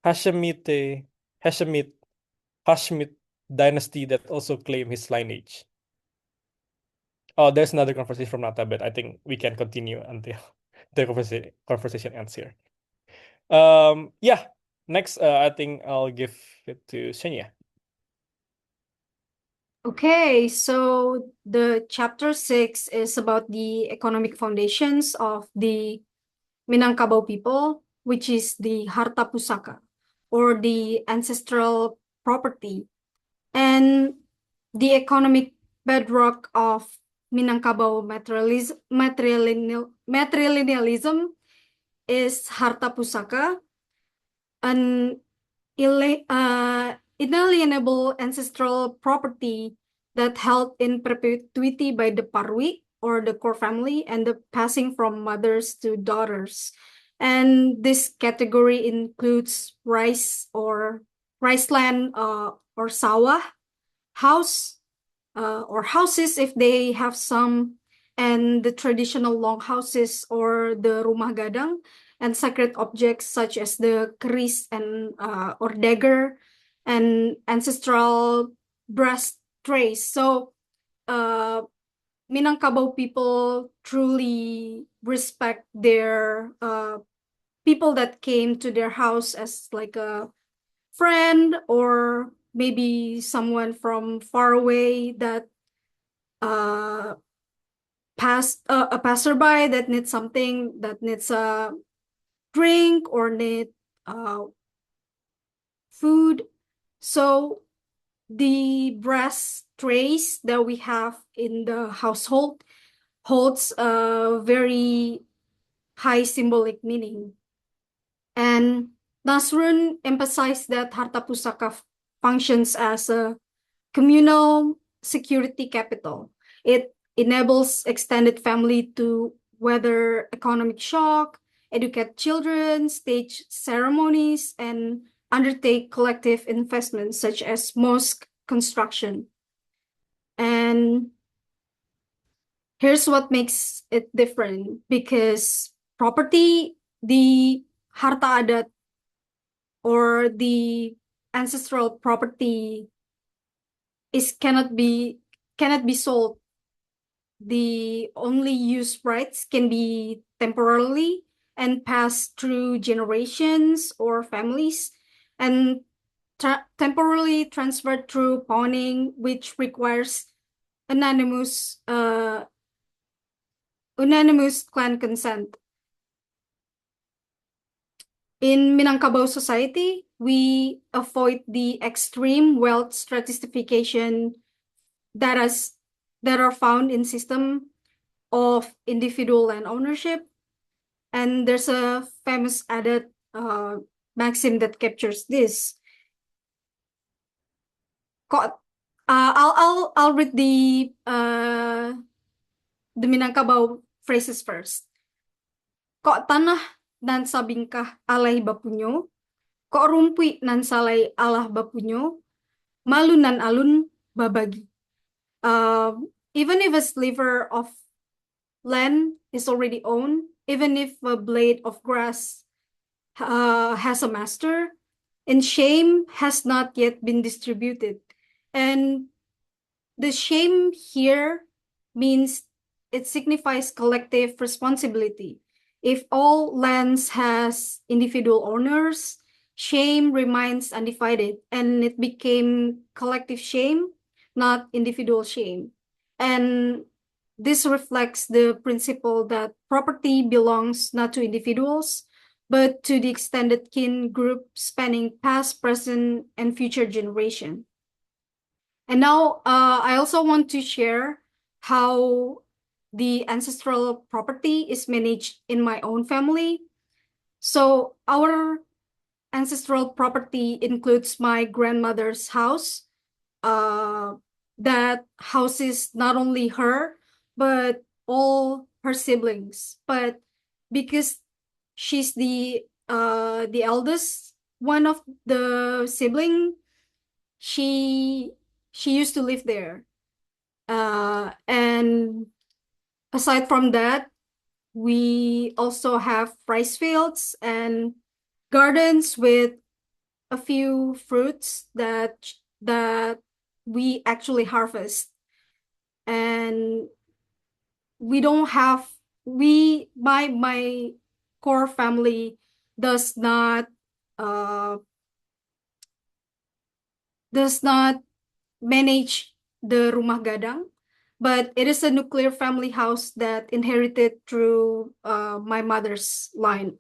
Hashemite, Hashemite, Hashemite dynasty that also claim his lineage. Oh, there's another conversation from Nata, but I think we can continue until the conversation ends here. Yeah. Next, I think I'll give it to Shania. Okay, so the chapter 6 is about the economic foundations of the Minangkabau people, which is the harta pusaka, or the ancestral property, and the economic bedrock of Minangkabau matrilinealism is harta pusaka, an inalienable ancestral property that held in perpetuity by the parwi or the core family and the passing from mothers to daughters. And this category includes rice land or sawah, house or houses if they have some, and the traditional long houses or the rumah gadang, and sacred objects such as the keris and or dagger, and ancestral brass trays. So uh, Minangkabau people truly respect their people that came to their house as like a friend or maybe someone from far away that uh a passerby that needs something, that needs a drink or need uh food. So the brass trays that we have in the household holds a very high symbolic meaning. And Nasrun emphasized that harta pusaka functions as a communal security capital. It enables extended family to weather economic shock, educate children, stage ceremonies, and undertake collective investments such as mosque construction. And here's what makes it different, because property, the harta adat or the ancestral property is cannot be sold. The only use rights can be temporarily and pass through generations or families, and temporarily transferred through pawning, which requires unanimous unanimous clan consent. In Minangkabau society, we avoid the extreme wealth stratification that are found in system of individual land ownership. And there's a famous Adat maxim that captures this. I'll read the Minangkabau phrases first. Kok tanah nan sabingkah alay bapunyo, kok rumpui nan salay alah bapunyo, malu nan alun babagi. Even if a sliver of land is already owned, even if a blade of grass has a master, and shame has not yet been distributed. And the shame here means it signifies collective responsibility. If all lands has individual owners, shame remains undivided, and it became collective shame, not individual shame. And this reflects the principle that property belongs not to individuals, but to the extended kin group spanning past, present, and future generation. And now I also want to share how the ancestral property is managed in my own family. So our ancestral property includes my grandmother's house. That houses not only her, but all her siblings. But because she's the eldest one of the sibling, she used to live there. And aside from that, we also have rice fields and gardens with a few fruits that we actually harvest. And we don't have we my core family does not uh does not manage the rumah gadang, but it is a nuclear family house that inherited through my grandmother's line.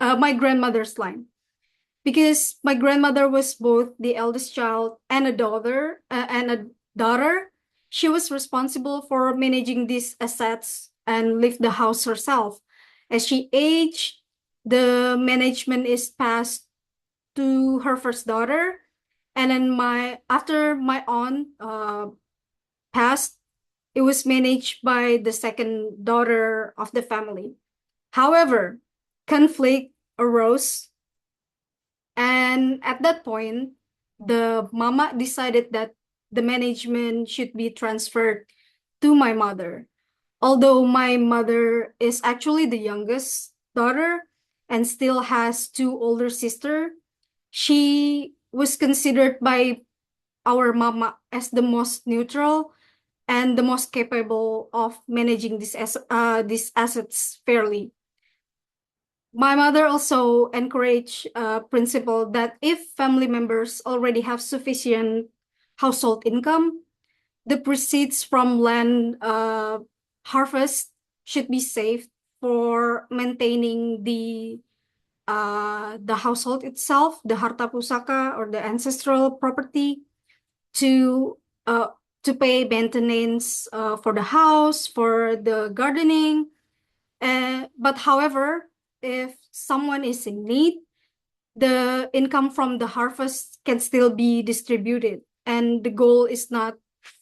Because my grandmother was both the eldest child and a daughter, she was responsible for managing these assets and lived the house herself. As she aged, the management is passed to her first daughter, and then after my aunt passed, it was managed by the second daughter of the family. However, conflict arose, and at that point, the mama decided that the management should be transferred to my mother. Although my mother is actually the youngest daughter and still has two older sisters, she was considered by our mama as the most neutral and the most capable of managing these assets fairly. My mother also encouraged principle that if family members already have sufficient household income, the proceeds from land harvest should be saved for maintaining the household itself, the harta pusaka or the ancestral property, to uh, to pay maintenance for the house, for the gardening. But however, if someone is in need, the income from the harvest can still be distributed. And the goal is not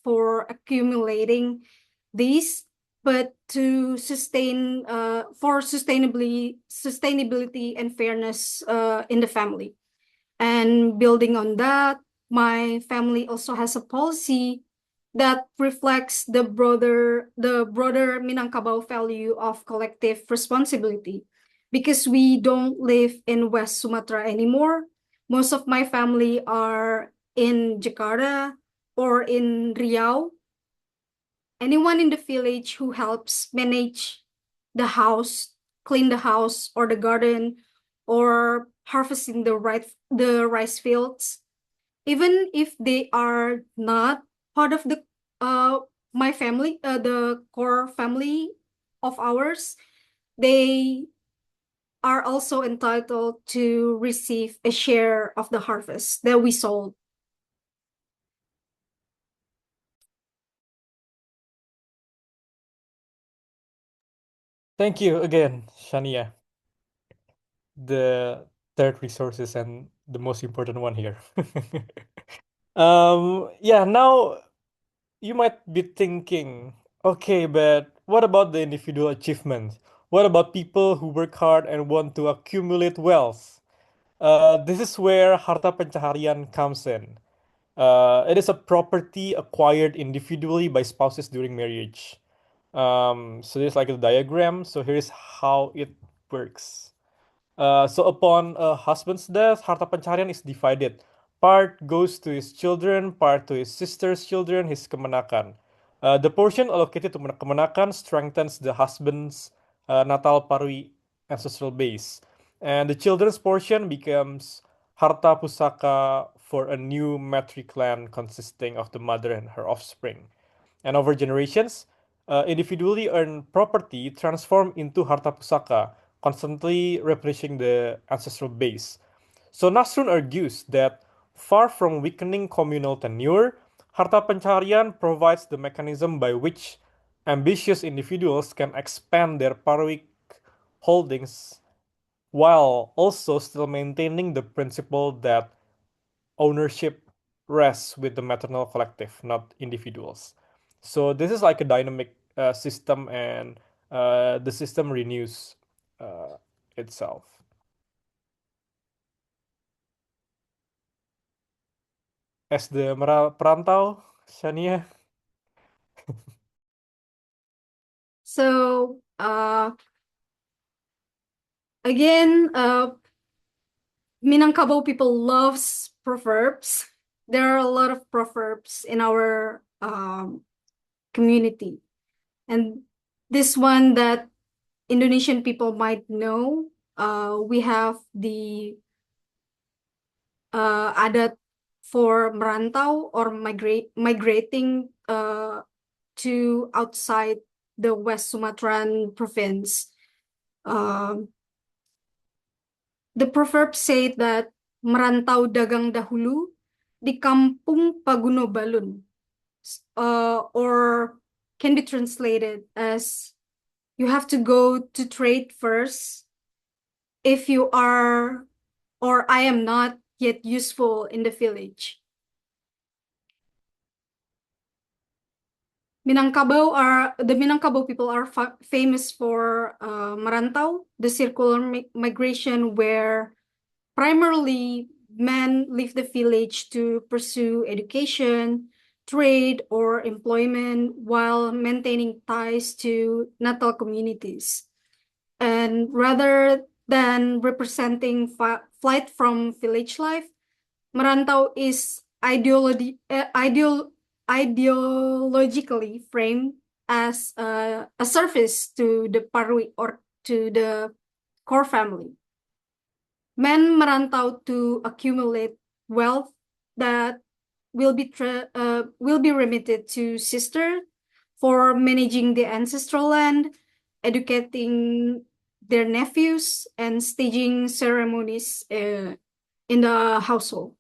for accumulating these, but to sustain for sustainability and fairness in the family. And building on that, my family also has a policy that reflects the broader Minangkabau value of collective responsibility. Because we don't live in West Sumatra anymore. Most of my family are in Jakarta or in Riau. Anyone in the village who helps manage the house, clean the house or the garden, or harvesting the rice fields, even if they are not part of the my family, the core family of ours, they are also entitled to receive a share of the harvest that we sold. Thank you again, Shaniya. The third resources and the most important one here. Yeah, now you might be thinking, okay, but what about the individual achievements? What about people who work hard and want to accumulate wealth? This is where harta pencaharian comes in. It is a property acquired individually by spouses during marriage. So there's like a diagram. So here's how it works. So upon a husband's death, harta pencaharian is divided. Part goes to his children, part to his sister's children, his kemenakan. The portion allocated to kemenakan strengthens the husband's natal parwi ancestral base. And the children's portion becomes harta pusaka for a new matriclan consisting of the mother and her offspring. And over generations, individually earned property transform into harta pusaka, constantly replenishing the ancestral base. So Nasrun argues that far from weakening communal tenure, harta pencaharian provides the mechanism by which ambitious individuals can expand their parwic holdings while also still maintaining the principle that ownership rests with the maternal collective, not individuals. So this is like a dynamic system, and the system renews uh, itself. As the perantau, Shania. So again, Minangkabau people loves proverbs. There are a lot of proverbs in our community. And this one that Indonesian people might know, we have the adat for merantau or migrating to outside the West Sumatran province. The proverb say that merantau dagang dahulu di kampung Paguno Balun, or can be translated as you have to go to trade first if you are or I am not yet useful in the village. The Minangkabau people are famous for merantau, the circular migration where primarily men leave the village to pursue education, trade, or employment while maintaining ties to natal communities. And rather than representing flight from village life, merantau is ideologically framed as a service to the parwi or to the core family. Men merantau to accumulate wealth that will be remitted to sister for managing the ancestral land, educating their nephews, and staging ceremonies in the household.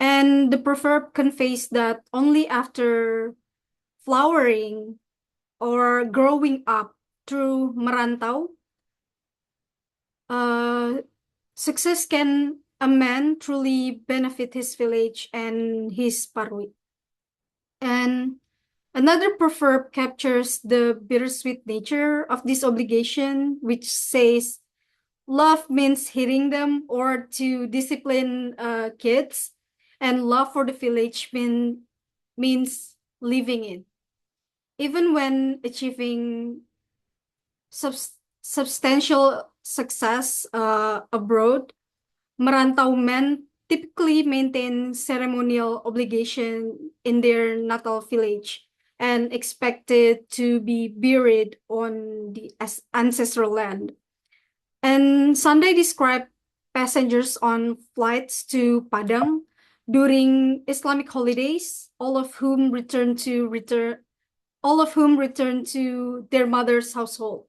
And the proverb conveys that only after flowering or growing up through merantau, success can a man truly benefit his village and his parwi. And another proverb captures the bittersweet nature of this obligation, which says love means hitting them or to discipline kids, and love for the village means living it. Even when achieving substantial success abroad, merantau men typically maintain ceremonial obligation in their natal village and expected to be buried on the ancestral land. And Sunday described passengers on flights to Padang during Islamic holidays, all of whom return to their mother's household.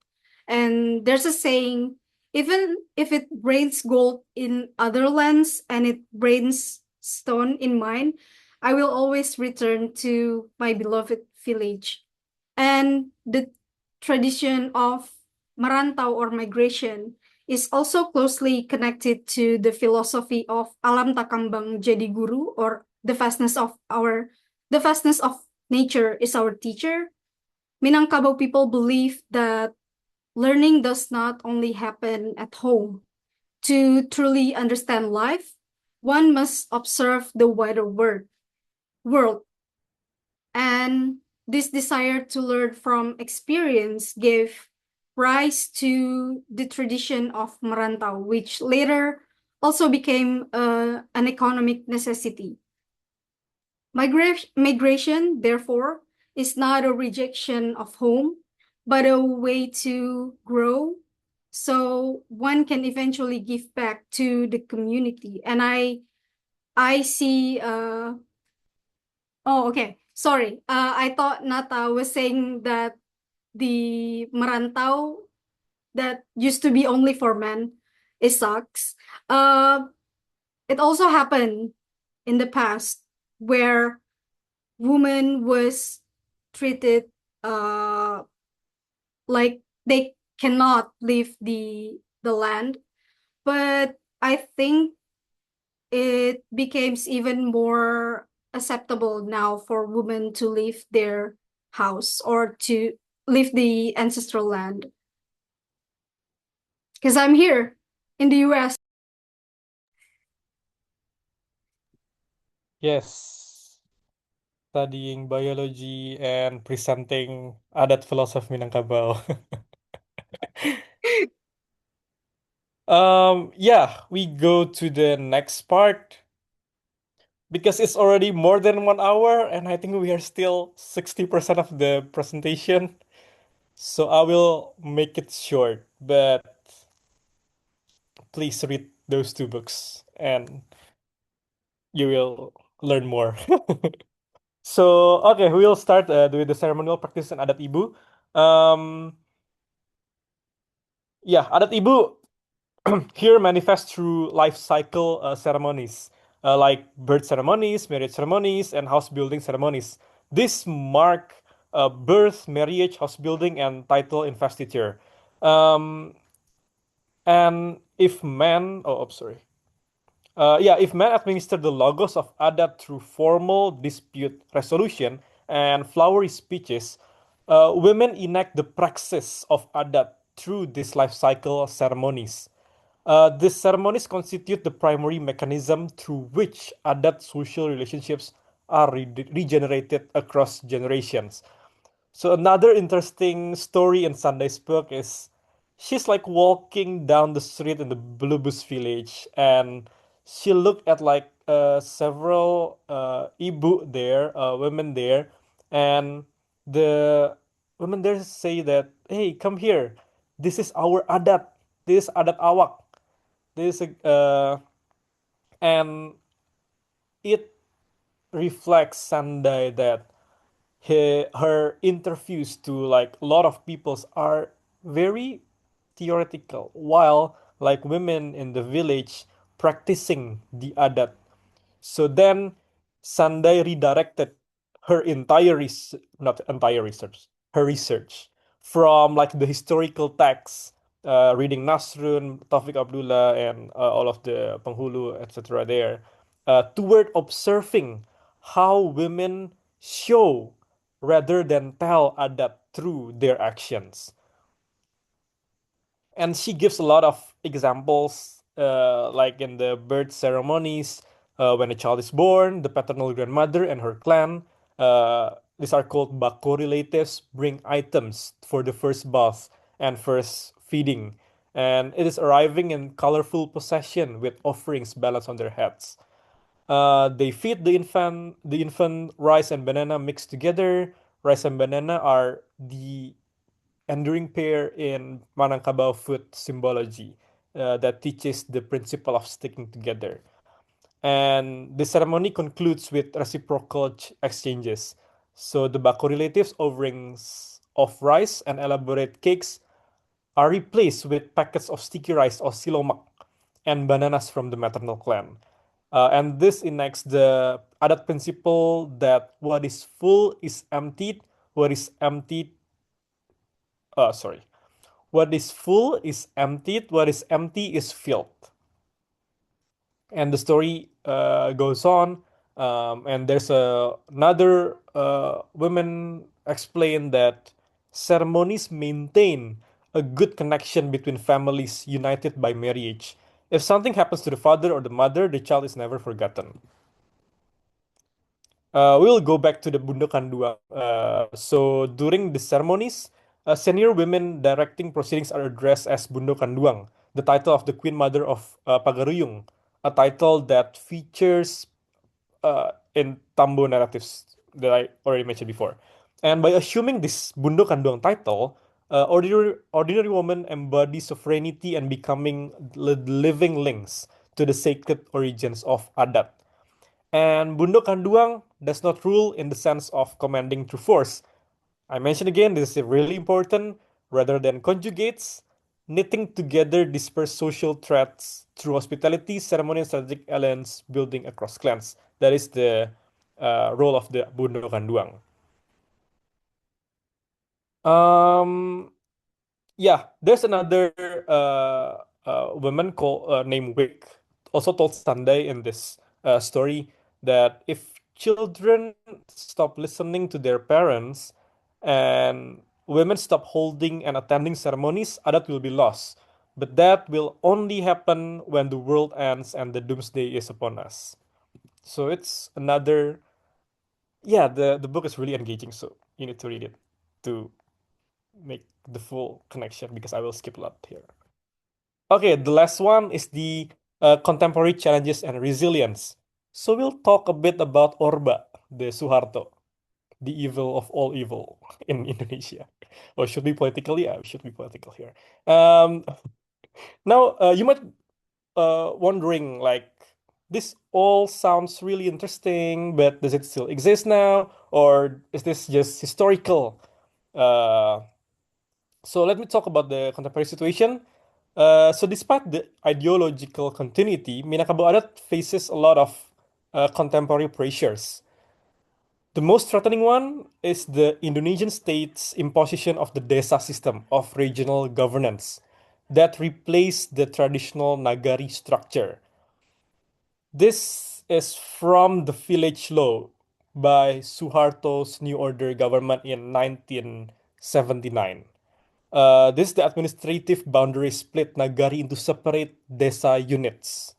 And there's a saying, Even if it rains gold in other lands and it rains stone in mine, I will always return to my beloved village. And the tradition of merantau or migration is also closely connected to the philosophy of alam takambang jadi guru, or the vastness of nature is our teacher. Minangkabau people believe that learning does not only happen at home. To truly understand life, one must observe the wider world. And this desire to learn from experience gave rise to the tradition of merantau, which later also became an economic necessity. Migration, therefore, is not a rejection of home, but a way to grow so one can eventually give back to the community. And I see oh, okay. Sorry. I thought Nata was saying that the merantau that used to be only for men is sucks. Uh, it also happened in the past where women was treated like they cannot leave the land. But I think it becomes even more acceptable now for women to leave their house or to leave the ancestral land. Because I'm here in the US. Yes, studying biology and presenting adat philosophy Minangkabau. Yeah, we go to the next part because it's already more than 1 hour, and I think we are still 60% of the presentation. So I will make it short, but please read those two books and you will learn more. So, okay, we will start with the ceremonial practice in Adat Ibu. Um, yeah, Adat Ibu here manifest through life cycle ceremonies like birth ceremonies, marriage ceremonies, and house building ceremonies. These mark birth, marriage, house building, and title investiture. Um, and if men, sorry. Yeah, if men administer the logos of Adat through formal dispute resolution and flowery speeches, women enact the praxis of Adat through these life cycle ceremonies. These ceremonies constitute the primary mechanism through which Adat social relationships are regenerated across generations. So another interesting story in Sunday's book is she's like walking down the street in the Bluebus village, and she looked at like several ibu there, women there, and the women there say that, hey, come here, this is our adat, this is adat awak, this is and it reflects Sunday that her interviews to like a lot of peoples are very theoretical, while like women in the village practicing the adat. So then Sandai redirected her entire not entire research, her research from like the historical texts, reading Nasrun, Taufik Abdullah, and all of the Penghulu, etc. there, toward observing how women show rather than tell adat through their actions. And she gives a lot of examples, like in the birth ceremonies, when a child is born, the paternal grandmother and her clan, these are called bako relatives, bring items for the first bath and first feeding, and it is arriving in colorful procession with offerings balanced on their heads. They feed the infant rice and banana mixed together. Rice and banana are the enduring pair in Minangkabau food symbology that teaches the principle of sticking together. And the ceremony concludes with reciprocal exchanges. So the Bako relatives offerings of rice and elaborate cakes are replaced with packets of sticky rice or silomak and bananas from the maternal clan. And this enacts the Adat principle that what is full is emptied, what is emptied, sorry, what is full is emptied, what is empty is filled. And the story goes on, and there's another women explain that ceremonies maintain a good connection between families united by marriage. If something happens to the father or the mother, the child is never forgotten. We'll go back to the Bunda Kanduang. So during the ceremonies, senior women directing proceedings are addressed as Bunda Kanduang, the title of the Queen Mother of Pagaruyung, a title that features in Tambo narratives that I already mentioned before. And by assuming this Bunda Kanduang title, ordinary woman embodies sovereignty and becoming living links to the sacred origins of Adat. And Bundo Kanduang does not rule in the sense of commanding through force. I mention again, this is really important, rather than conjugates, knitting together dispersed social threads through hospitality, ceremony, and strategic alliance building across clans. That is the role of the Bundo Kanduang. Um, Yeah, there's another woman called named Wick, also told Sunday in this story that if children stop listening to their parents and women stop holding and attending ceremonies, Adat will be lost. But that will only happen when the world ends and the doomsday is upon us. So it's another, yeah, the book is really engaging, so you need to read it to make the full connection because I will skip a lot here. Okay, the last one is the contemporary challenges and resilience. So we'll talk a bit about Orba, the Suharto, the evil of all evil in Indonesia. Or should be political? Yeah, we should be political here. Um, Now, you might wondering like this all sounds really interesting, but does it still exist now, or is this just historical? Uh, So let me talk about the contemporary situation. So despite the ideological continuity, Minangkabau Adat faces a lot of contemporary pressures. The most threatening one is the Indonesian state's imposition of the desa system of regional governance that replaced the traditional nagari structure. This is from the village law by Suharto's New Order government in 1979. This the administrative boundary split Nagari into separate desa units.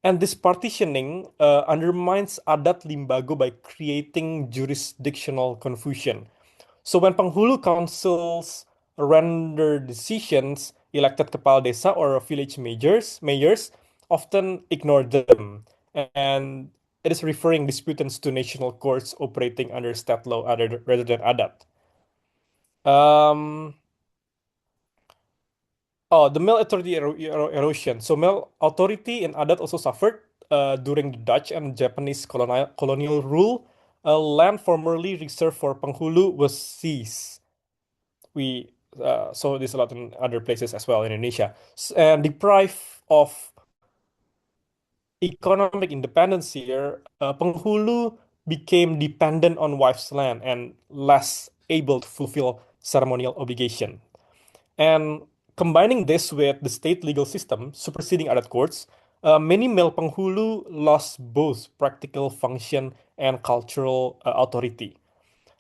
And this partitioning undermines Adat Limbago by creating jurisdictional confusion. So when Penghulu councils render decisions, elected kepala desa or village mayors often ignore them. And it is referring disputants to national courts operating under state law rather than Adat. Um, Oh, the male authority erosion. So male authority in Adat also suffered during the Dutch and Japanese colonial rule. Land formerly reserved for Penghulu was seized. We saw this a lot in other places as well in Indonesia. And deprived of economic independence here, Penghulu became dependent on wife's land and less able to fulfill ceremonial obligation. And combining this with the state legal system superseding Adat courts, many male penghulu lost both practical function and cultural authority.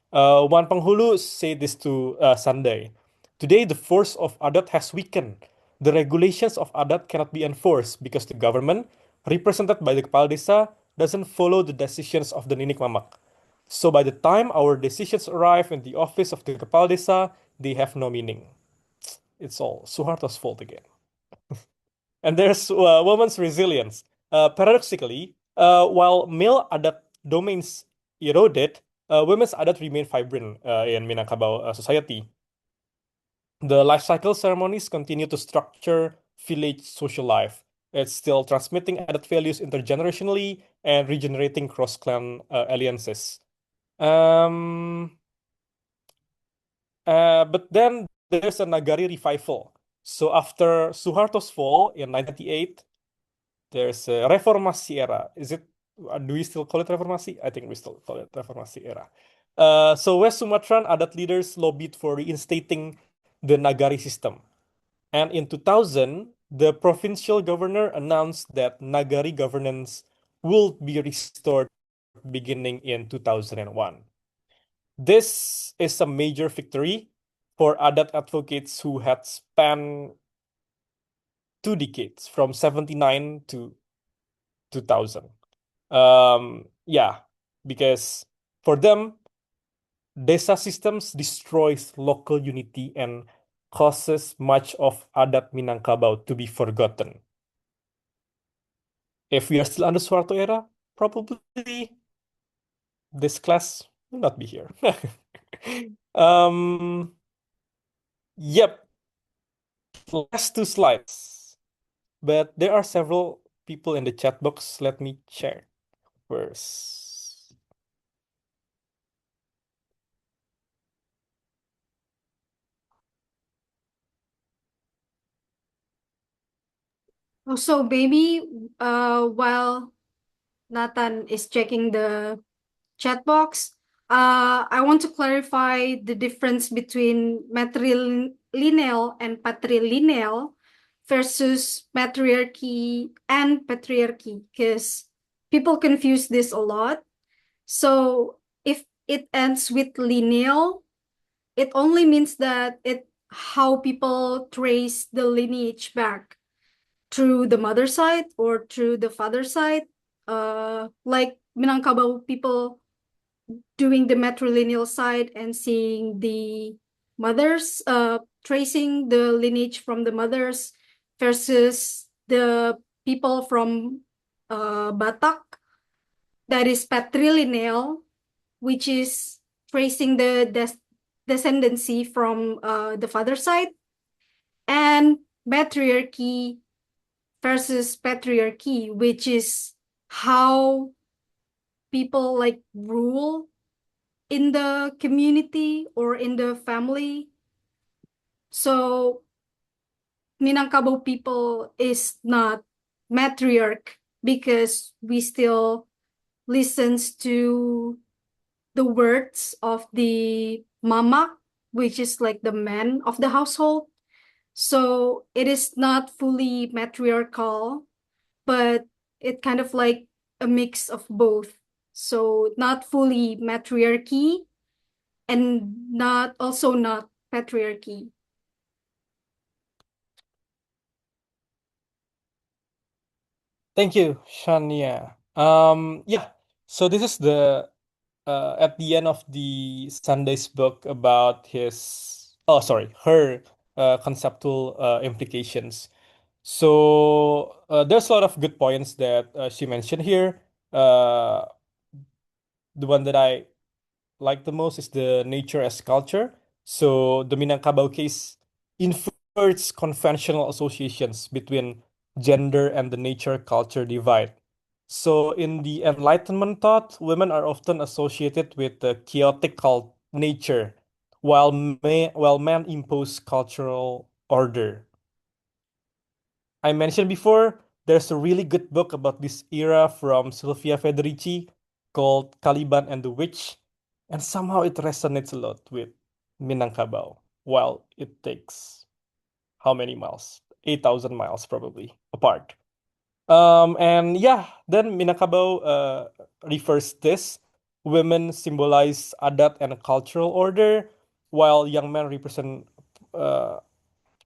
One penghulu said this to Sunday. Today, the force of Adat has weakened. The regulations of Adat cannot be enforced because the government, represented by the Kepala Desa, doesn't follow the decisions of the Ninik Mamak. So by the time our decisions arrive in the office of the Kepala Desa, they have no meaning. It's all Suharto's fault again. And there's woman's resilience. Paradoxically, while male Adat domains eroded, women's Adat remain vibrant in Minangkabau society. The life cycle ceremonies continue to structure village social life. It's still transmitting Adat values intergenerationally and regenerating cross-clan alliances. Um, but then there's a Nagari revival. So after Suharto's fall in 1998, there's a Reformasi era. Do we still call it Reformasi? I think we still call it Reformasi era. So West Sumatran Adat leaders lobbied for reinstating the Nagari system. And in 2000, the provincial governor announced that Nagari governance will be restored beginning in 2001. This is a major victory for Adat advocates who had spent 2 decades from 79 to 2000. Yeah, because for them, desa systems destroys local unity and causes much of Adat Minangkabau to be forgotten. If we are still under Suharto era, probably this class will not be here. um, yep, last 2 slides. But there are several people in the chat box. Let me check first. Also, maybe while Nathan is checking the chat box, I want to clarify the difference between matrilineal and patrilineal versus matriarchy and patriarchy, because people confuse this a lot. So if it ends with lineal, it only means that it how people trace the lineage back through the mother side or through the father side. Like Minangkabau people doing the matrilineal side and seeing the mothers, tracing the lineage from the mothers versus the people from Batak that is patrilineal, which is tracing the descendancy from the father side, and matriarchy versus patriarchy, which is how people like rule in the community or in the family. So Minangkabau people is not matriarch because we still listens to the words of the mama, which is like the man of the household. So it is not fully matriarchal, but it kind of like a mix of both. So not fully matriarchy and not patriarchy. Thank you, Shaniya. Yeah. So this is the at the end of the Sunday's book about her conceptual implications. So there's a lot of good points that she mentioned here. Uh, the one that I like the most is the nature as culture. So the Minangkabau case inverts conventional associations between gender and the nature culture divide. So in the Enlightenment thought, women are often associated with the chaotic cult nature, while men impose cultural order. I mentioned before, there's a really good book about this era from Sylvia Federici called Caliban and the Witch, and somehow it resonates a lot with Minangkabau, while it takes how many miles? 8,000 miles probably apart. And yeah, then Minangkabau refers this. Women symbolize adat and a cultural order, while young men represent uh,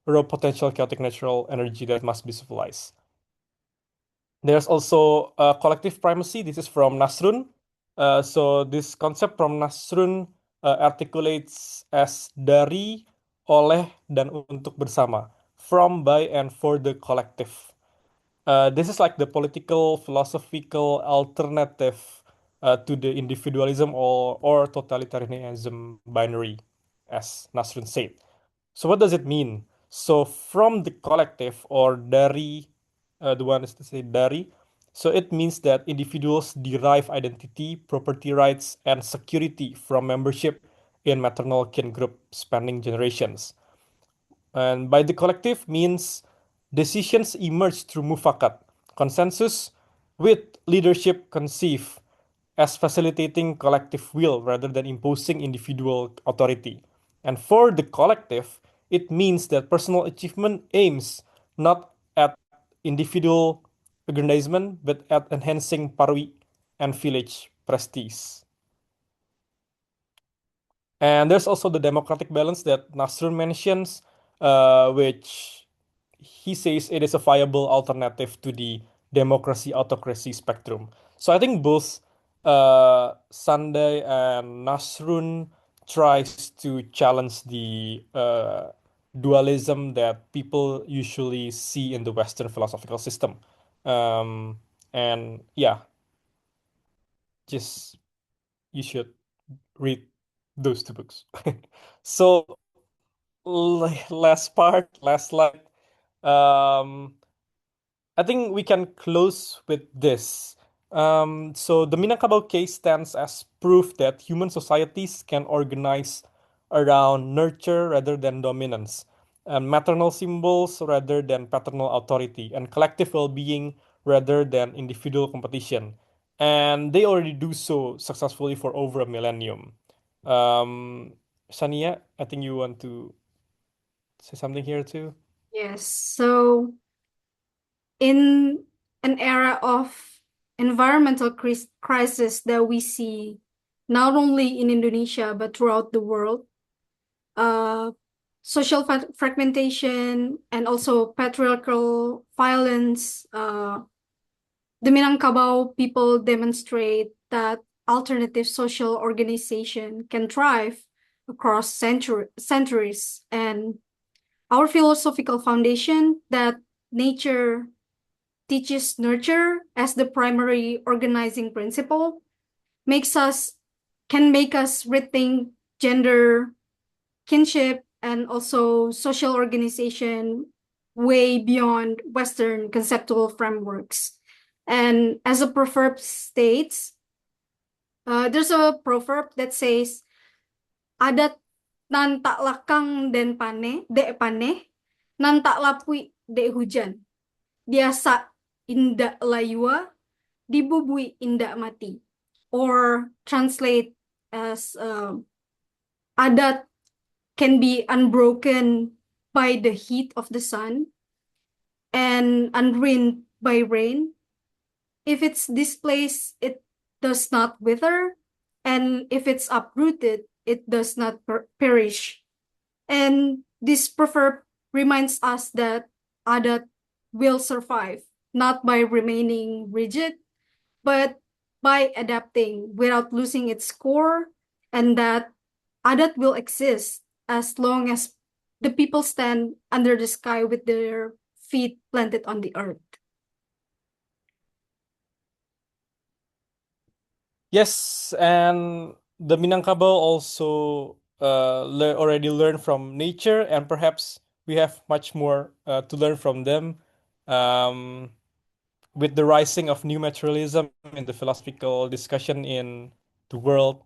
raw potential chaotic natural energy that must be civilized. There's also collective primacy. This is from Nasrun. So this concept from Nasrun articulates as dari, oleh, dan untuk bersama, from, by, and for the collective. This is like the political, philosophical alternative to the individualism or totalitarianism binary, as Nasrun said. So what does it mean? So from the collective or dari, the one is to say dari. So it means that individuals derive identity, property rights, and security from membership in maternal kin group spanning generations. And by the collective means decisions emerge through mufakat, consensus, with leadership conceived as facilitating collective will rather than imposing individual authority. And for the collective, it means that personal achievement aims not at individual aggrandizement but at enhancing parwi and village prestige. And there's also the democratic balance that Nasrun mentions, which he says it is a viable alternative to the democracy autocracy spectrum. So I think both Sunday and Nasrun tries to challenge the dualism that people usually see in the Western philosophical system. Um, and yeah, just you should read those two books. So last part, last slide. Um, I think we can close with this. So the Minangkabau case stands as proof that human societies can organize around nurture rather than dominance, and maternal symbols rather than paternal authority, and collective well-being rather than individual competition. And they already do so successfully for over a millennium. Um, Shaniya, I think you want to say something here too. Yes. So in an era of environmental crisis that we see not only in Indonesia but throughout the world, uh, social fragmentation and also patriarchal violence, the Minangkabau people demonstrate that alternative social organization can thrive across centuries. And our philosophical foundation that nature teaches nurture as the primary organizing principle makes us can make us rethink gender, kinship, and also social organization way beyond Western conceptual frameworks. And as a proverb states, there's a proverb that says, "Adat nan tak lakang den paneh, nan tak lapui de hujan. Biasa indak layua, dibubui indak mati." Or translate as adat can be unbroken by the heat of the sun and unruined by rain. If it's displaced, it does not wither. And if it's uprooted, it does not perish. And this proverb reminds us that Adat will survive, not by remaining rigid, but by adapting without losing its core, and that Adat will exist as long as the people stand under the sky with their feet planted on the earth. Yes, and the Minangkabau also already learned from nature, and perhaps we have much more to learn from them. Um, with the rising of new materialism in the philosophical discussion in the world,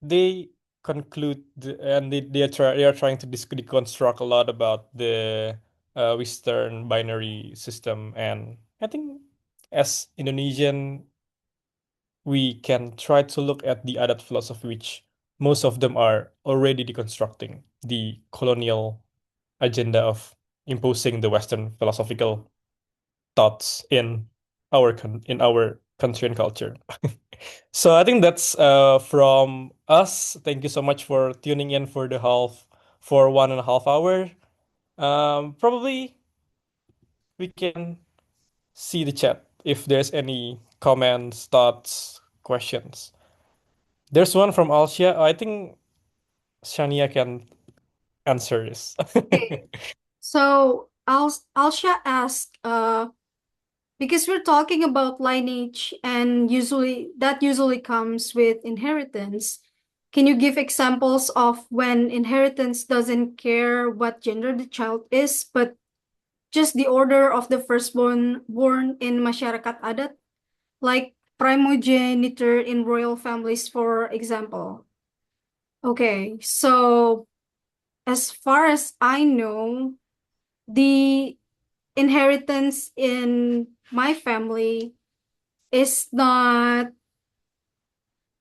they conclude and they are trying to deconstruct a lot about the Western binary system, and I think as Indonesian we can try to look at the Adat philosophy, which most of them are already deconstructing the colonial agenda of imposing the Western philosophical thoughts in in our country and culture. So I think that's from us. Thank you so much for tuning in for the half for 1.5 hours. Probably we can see the chat if there's any comments, thoughts, questions. There's one from Alshia. I think Shania can answer this. Okay. So Alsha asked, because we're talking about lineage and usually comes with inheritance. Can you give examples of when inheritance doesn't care what gender the child is, but just the order of the firstborn born in masyarakat adat, like primogeniture in royal families, for example? Okay, so as far as I know, the inheritance in my family is not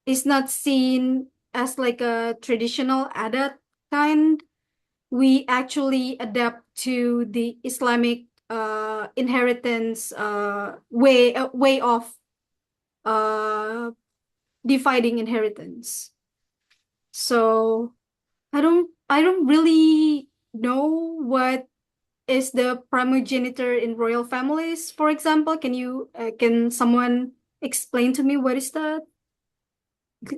is not seen as like a traditional adat kind. We actually adapt to the Islamic inheritance way of uh, dividing inheritance. So I don't really know what is the primogenitor in royal families, for example. Can someone explain to me what is that?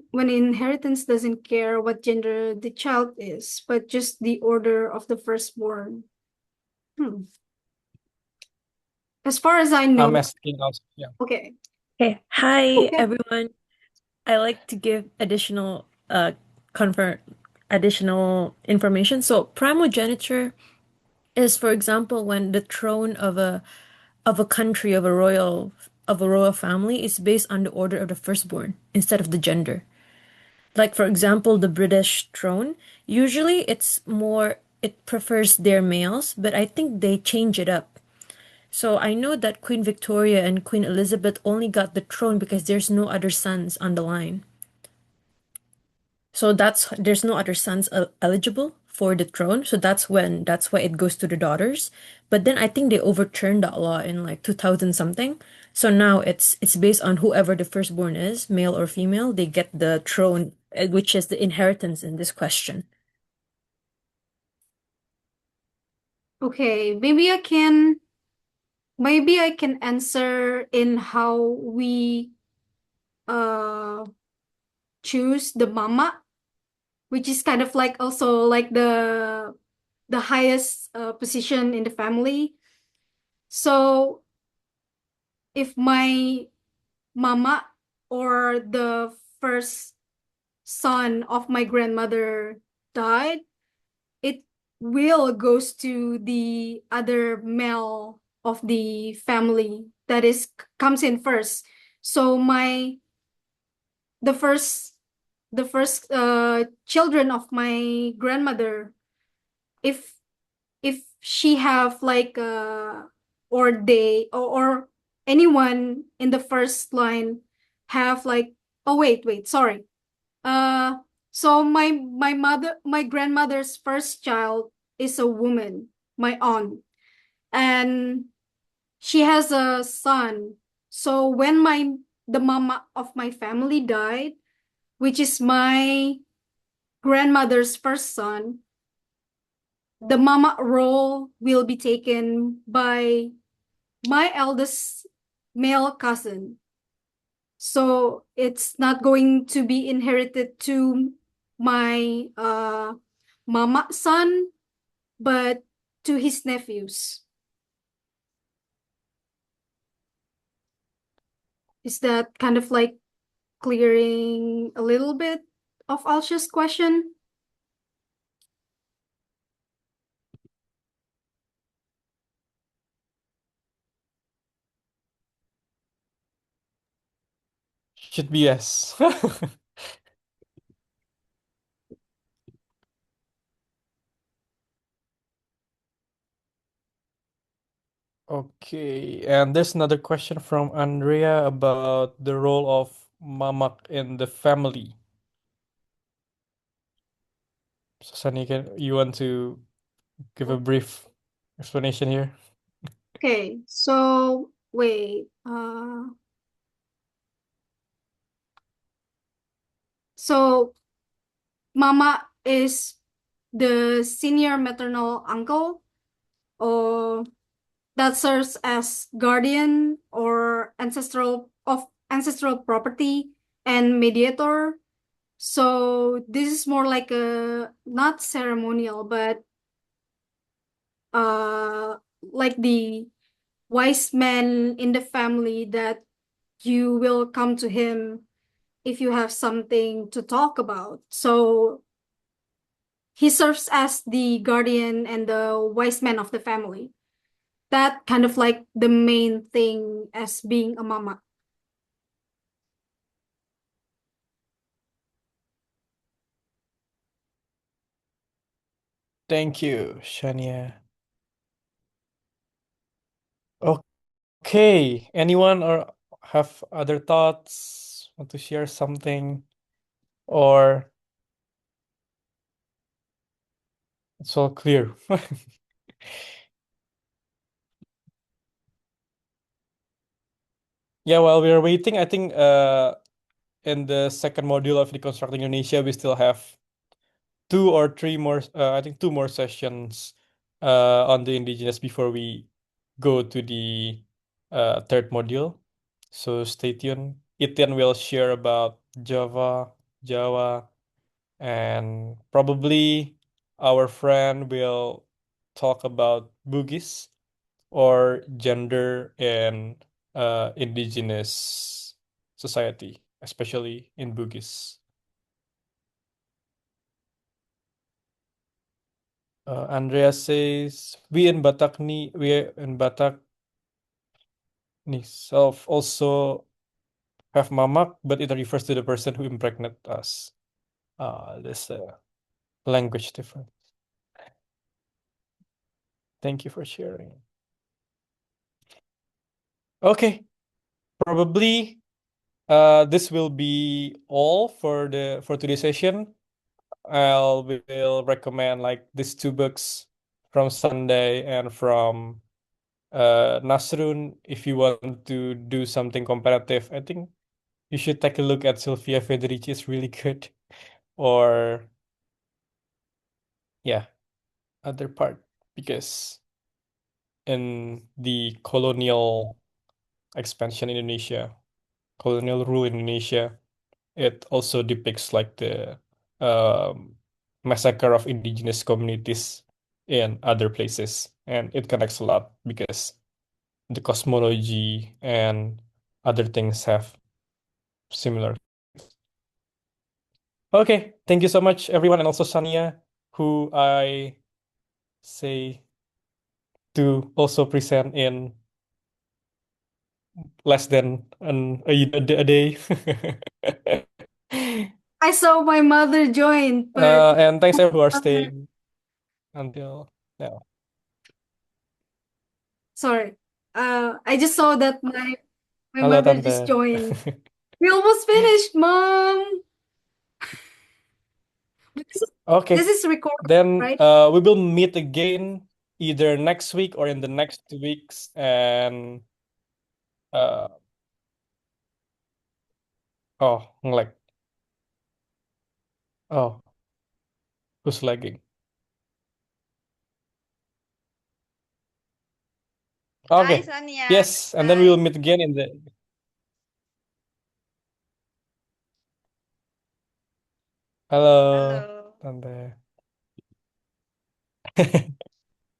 When inheritance doesn't care what gender the child is, but just the order of the firstborn. Hmm. As far as I I'm know, asking also. Yeah. okay. Okay. Hi, Okay. everyone. I like to give confirm additional information. So primogeniture is, for example, when the throne of a country of a royal family is based on the order of the firstborn instead of the gender. Like for example, the British throne, usually it prefers their males, but I think they change it up. So I know that Queen Victoria and Queen Elizabeth only got the throne because there's no other sons on the line. So there's no other sons eligible for the throne. So that's why it goes to the daughters. But then I think they overturned that law in like 2000 something. So now it's based on whoever the firstborn is, male or female, they get the throne, which is the inheritance in this question. Okay, maybe I can answer in how we uh choose the mama, which is kind of like also like the highest position in the family. So if my mama or the first son of my grandmother died, it will goes to the other male of the family that is comes in first. So the first the first children of my grandmother, if she have like or they or anyone in the first line have like, oh wait, sorry. uh so my grandmother's first child is a woman, my aunt, and she has a son. So when the mama of my family died, which is my grandmother's first son, the mama role will be taken by my eldest male cousin. So it's not going to be inherited to my mama son, but to his nephews. Is that kind of like clearing a little bit of Alsha's question? Should be yes. Okay, and there's another question from Andrea about the role of mamak in the family. So Sunny, you want to give a brief explanation here? Okay, so wait. So mama is the senior maternal uncle, or that serves as guardian or ancestral property and mediator. So this is more like a not ceremonial, but uh like the wise man in the family that you will come to him if you have something to talk about. So he serves as the guardian and the wise man of the family. That kind of like the main thing as being a mama. Thank you, Shaniya. Okay, anyone or have other thoughts? Want to share something? Or it's all clear? Yeah, while we are waiting, I think in the second module of Deconstructing Indonesia, we still have two or three more, I think two more sessions on the indigenous before we go to the third module. So stay tuned. Etienne will share about Jawa, and probably our friend will talk about Bugis or gender in indigenous society, especially in Bugis. Andrea says, we in Batak self also have mamak, but it refers to the person who impregnated us. There's a language difference. Thank you for sharing. Okay, probably this will be all for today's session. Will recommend like these two books from Sunday and from Nasrun. If you want to do something comparative, I think you should take a look at Sylvia Federici. It's really good. Or yeah, other part, because in the colonial expansion in Indonesia, colonial rule in Indonesia, it also depicts like the um, massacre of indigenous communities in other places, and it connects a lot because the cosmology and other things have similar. Okay, thank you so much, everyone, and also Shaniya, who I say to also present in less than a day. I saw my mother join, but And thanks everyone who are staying until now. sorry. I just saw that my Halo mother just Tante. joined. We almost finished, Mom. This is, this Okay, is recorded, then right? we will meet again either next week or in the next 2 weeks. And uh, oh, like, oh, who's lagging? Hi, Okay, Shaniya. yes, and then we will Hi. meet again in the. Halo, Hello. Tante.